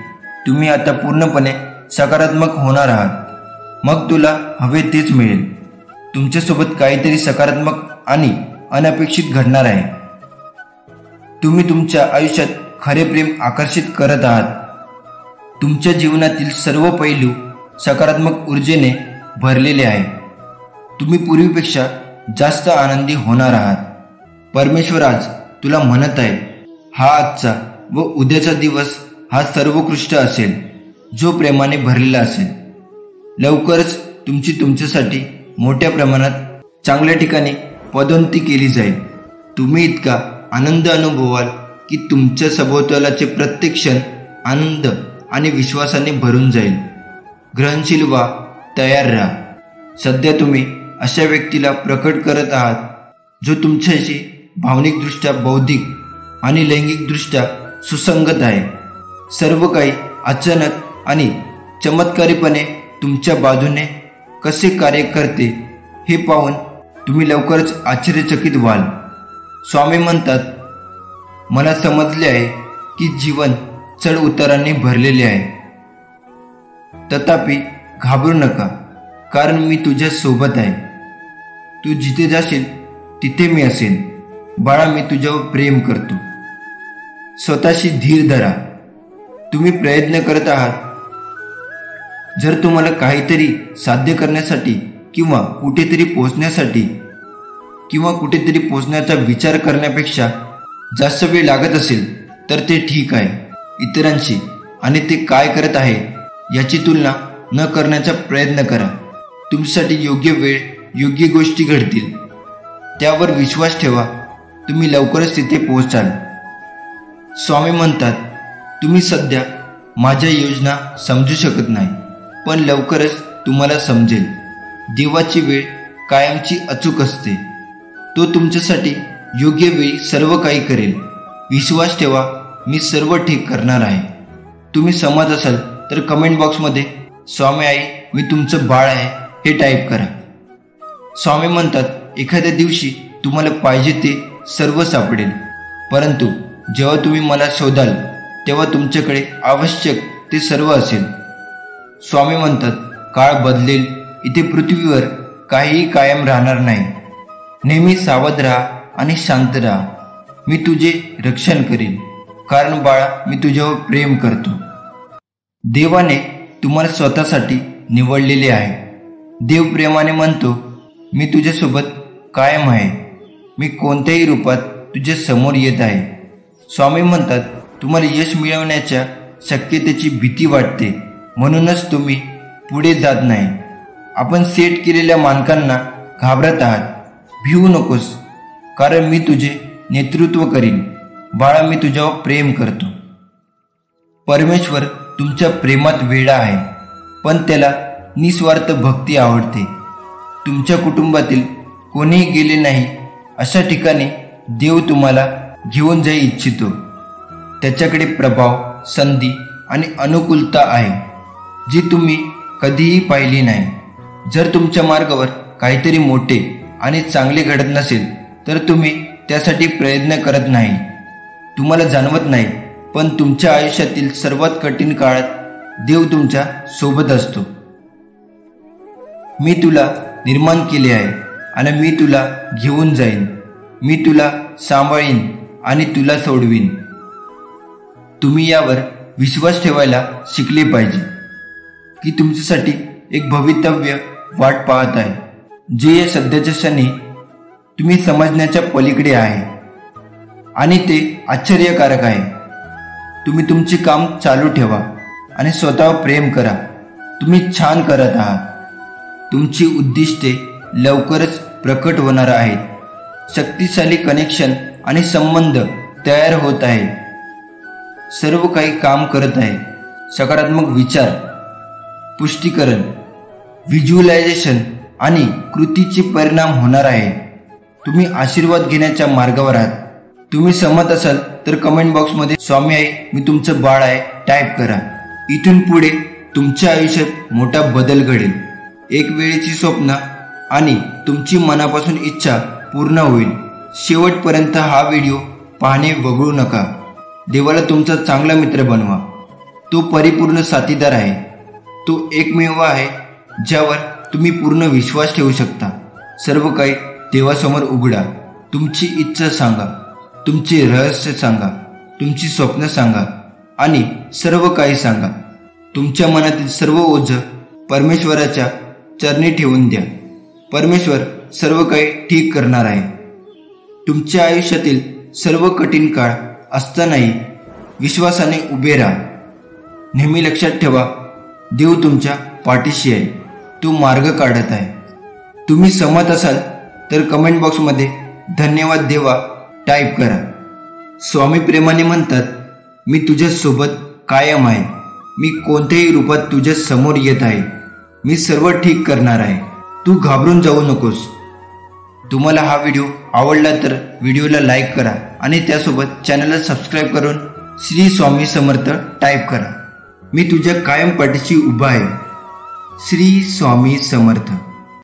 तुम्ही आता पूर्णपणे सकारात्मक होणार आहात. मग तुला हवे तेच मिळेल. तुमच्यासोबत काहीतरी सकारात्मक आणि अनपेक्षित घडणार आहे. तुम्ही तुमच्या आयुष्यात खरे प्रेम आकर्षित करत आहात. तुमच्या जीवनातील सर्व पैलू सकारात्मक ऊर्जेने भरलेले आहे. तुम्ही पूर्वीपेक्षा जास्त आनंदी होणार आहात. परमेश्वर आज तुला म्हणत आहे, हा आजचा व उद्याचा दिवस हा सर्वोत्कृष्ट असेल, जो प्रेमाने भरलेला असेल. लवकरच तुमची तुमच्यासाठी मोठ्या प्रमाणात चांगल्या ठिकाणी पदोन्नती केली जाईल. तुम्ही इतका आनंद अनुभवाल की तुमच्या सभोवतालाचे प्रत्येक क्षण आनंद आणि विश्वासाने भरून जाईल. ग्रहणशील व्हा, तयार राहा. सध्या तुम्ही अशा व्यक्तीला प्रकट करत आहात जो तुमच्याशी भावनिकदृष्ट्या, बौद्धिक आणि लैंगिकदृष्ट्या सुसंगत आहे. सर्व काही अचानक आणि चमत्कारीपणे तुमच्या बाजूने कसे कार्य करते हे पाहून तुम्ही लवकरच आश्चर्यचकित व्हाल. स्वामी म्हणतात, मला समजले आहे की जीवन चढ उतारांनी भरलेले आहे. तथापि घाबरू नका, कारण मी तुझ्या सोबत आहे. तू जिथे जाशील तिथे मी असेन. बाळा मी तुझ्यावर प्रेम करतो. स्वतःशी धीर धरा. तुम्ही प्रयत्न करत आहात. जर तुम्हाला काहीतरी साध्य करण्यासाठी किंवा कुठेतरी पोहोचण्याचा विचार करण्यापेक्षा जास्त वेळ लागत असेल तर ते ठीक आहे. इतरांशी आणि ते काय करत आहे याची तुलना न करण्याचा प्रयत्न करा. तुमच्यासाठी योग्य वेळ योग्य गोष्टी घडतील. त्यावर विश्वास ठेवा. तुम्ही लवकरच तिथे पोहोचाल. स्वामी म्हणतात, तुम्ही सध्या माझ्या योजना समजू शकत नाही, पण लवकरच तुम्हाला समजेल. देवाची वेळ कायमची अचूक असते. तो तुमच्यासाठी योग्य वेळी सर्व काही करेल. विश्वास ठेवा, मी सर्व ठीक करणार आहे. तुम्ही सहमत असाल तर कमेंट बॉक्समध्ये स्वामी आई मी तुमचं बाळ आहे हे टाईप करा. स्वामी म्हणतात, एखाद्या दिवशी तुम्हाला पाहिजे ते सर्व सापडेल, परंतु जेव्हा तुम्ही मला शोधाल तेव्हा तुमच्याकडे आवश्यक ते सर्व असेल. स्वामी म्हणतात, काळ बदलेल. इथे पृथ्वीवर काहीही कायम राहणार नाही. नेहमी सावध राहा आणि शांत राहा. मी तुझे रक्षण करेन, कारण बाळा मी तुझ्यावर प्रेम करतो. देवाने तुम्हाला स्वतःसाठी निवडलेले आहे. देव प्रेमाने म्हणतो, मी तुझ्यासोबत कायम आहे. मी कोणत्याही रूपात तुझ्या समोर येत आहे. स्वामी म्हणतात, तुम्हाला यश मिळवण्याच्या शक्यतेची भीती वाटते, म्हणूनच तुम्ही पुढे जात नाही. आपण सेट केलेल्या मानकांना घाबरत आहात. भिवू नकोस, कारण मी तुझे नेतृत्व करीन. बाळा मी तुझ्यावर प्रेम करतो. परमेश्वर तुमच्या प्रेमात वेडा आहे, पण त्याला निस्वार्थ भक्ती आवडते. तुमच्या कुटुंबातील कोणीही गेले नाही अशा ठिकाणी देव तुम्हाला घेऊन जाई इच्छितो. त्याच्याकडे प्रभाव, संधी आणि अनुकूलता आहे जी तुम्ही कधीही पाहिली नाही. जर तुमच्या मार्गावर काहीतरी मोठे आणि चांगले घडत नसेल तर तुम्ही त्यासाठी प्रयत्न करत नाही. तुम्हाला जाणवत नाही, पण तुमच्या आयुष्यातील सर्वात कठीण काळात देव तुमच्या सोबत असतो. मी तुला निर्माण केले आहे आणि मी तुला घेऊन जाईन. मी तुला सांभाळीन आणि तुला सोडवीन. तुम्ही यावर विश्वास ठेवायला शिकले पाहिजे की तुमच्यासाठी एक भवितव्य वाट पाहत आहे, जे या सध्याच्या क्षणी तुम्ही समजण्याच्या पलीकडे आहे आणि ते आश्चर्यकारक आहे. तुम्ही तुमचे काम चालू ठेवा आणि स्वतःवर प्रेम करा. तुम्ही छान करत आहात. तुमची उद्दिष्टे लवकरच प्रकट होणार आहेत. शक्तिशाली कनेक्शन आणि संबंध तयार होत आहे. सर्व काही काम करत आहे. सकारात्मक विचार, पुष्टीकरण, व्हिज्युअलायझेशन आणि कृतीचे परिणाम होणार आहे. तुम्ही आशीर्वाद घेण्याच्या मार्गावर आहात. तुम्ही सहमत असाल तर कमेंट बॉक्समध्ये स्वामी आई मी तुमचं बाळ आहे टाईप करा. इथून पुढे तुमच्या आयुष्यात मोठा बदल घडेल. एक वेळेची स्वप्न आणि तुमची मनापासून इच्छा पूर्ण होईल. शेवटपर्यंत हा व्हिडिओ पाहणे वगळू नका. देवाला तुमचा चांगला मित्र बनवा. तो परिपूर्ण साथीदार आहे. तो एकमेव आहे ज्यावर तुम्ही पूर्ण विश्वास ठेवू शकता. सर्व काही देवासमोर उघडा. तुमची इच्छा सांगा, तुमचे रहस्य सांगा, तुमची स्वप्न सांगा आणि सर्व काही सांगा. तुमच्या मनातील सर्व ओझं परमेश्वराच्या चरणी ठेवून द्या. परमेश्वर सर्व काही ठीक करणार आहे. तुमच्या आयुष्यातील सर्व कठीण काळ असतानाही विश्वासाने उभे राहा. नेहमी लक्षात ठेवा, देव तुमच्या पाठीशी आहे. तो मार्ग काढत आहे. तुम्ही सहमत असाल तर कमेंट बॉक्समध्ये धन्यवाद देवा टाईप करा. स्वामी प्रेमाने म्हणतात, मी तुझ्या सोबत कायम आहे. मी कोणत्याही रूपात तुझ्या समोर येत आहे. मी सर्व ठीक करणार आहे. तू घाबरून जाऊ नकोस. तुम्हाला हा व्हिडिओ आवडला तर व्हिडिओला लाईक करा आणि त्यासोबत चॅनलला सबस्क्राईब करून श्री स्वामी समर्थ टाईप करा. मी तुझ्या कायम पाठीशी उभा आहे. श्री स्वामी समर्थ.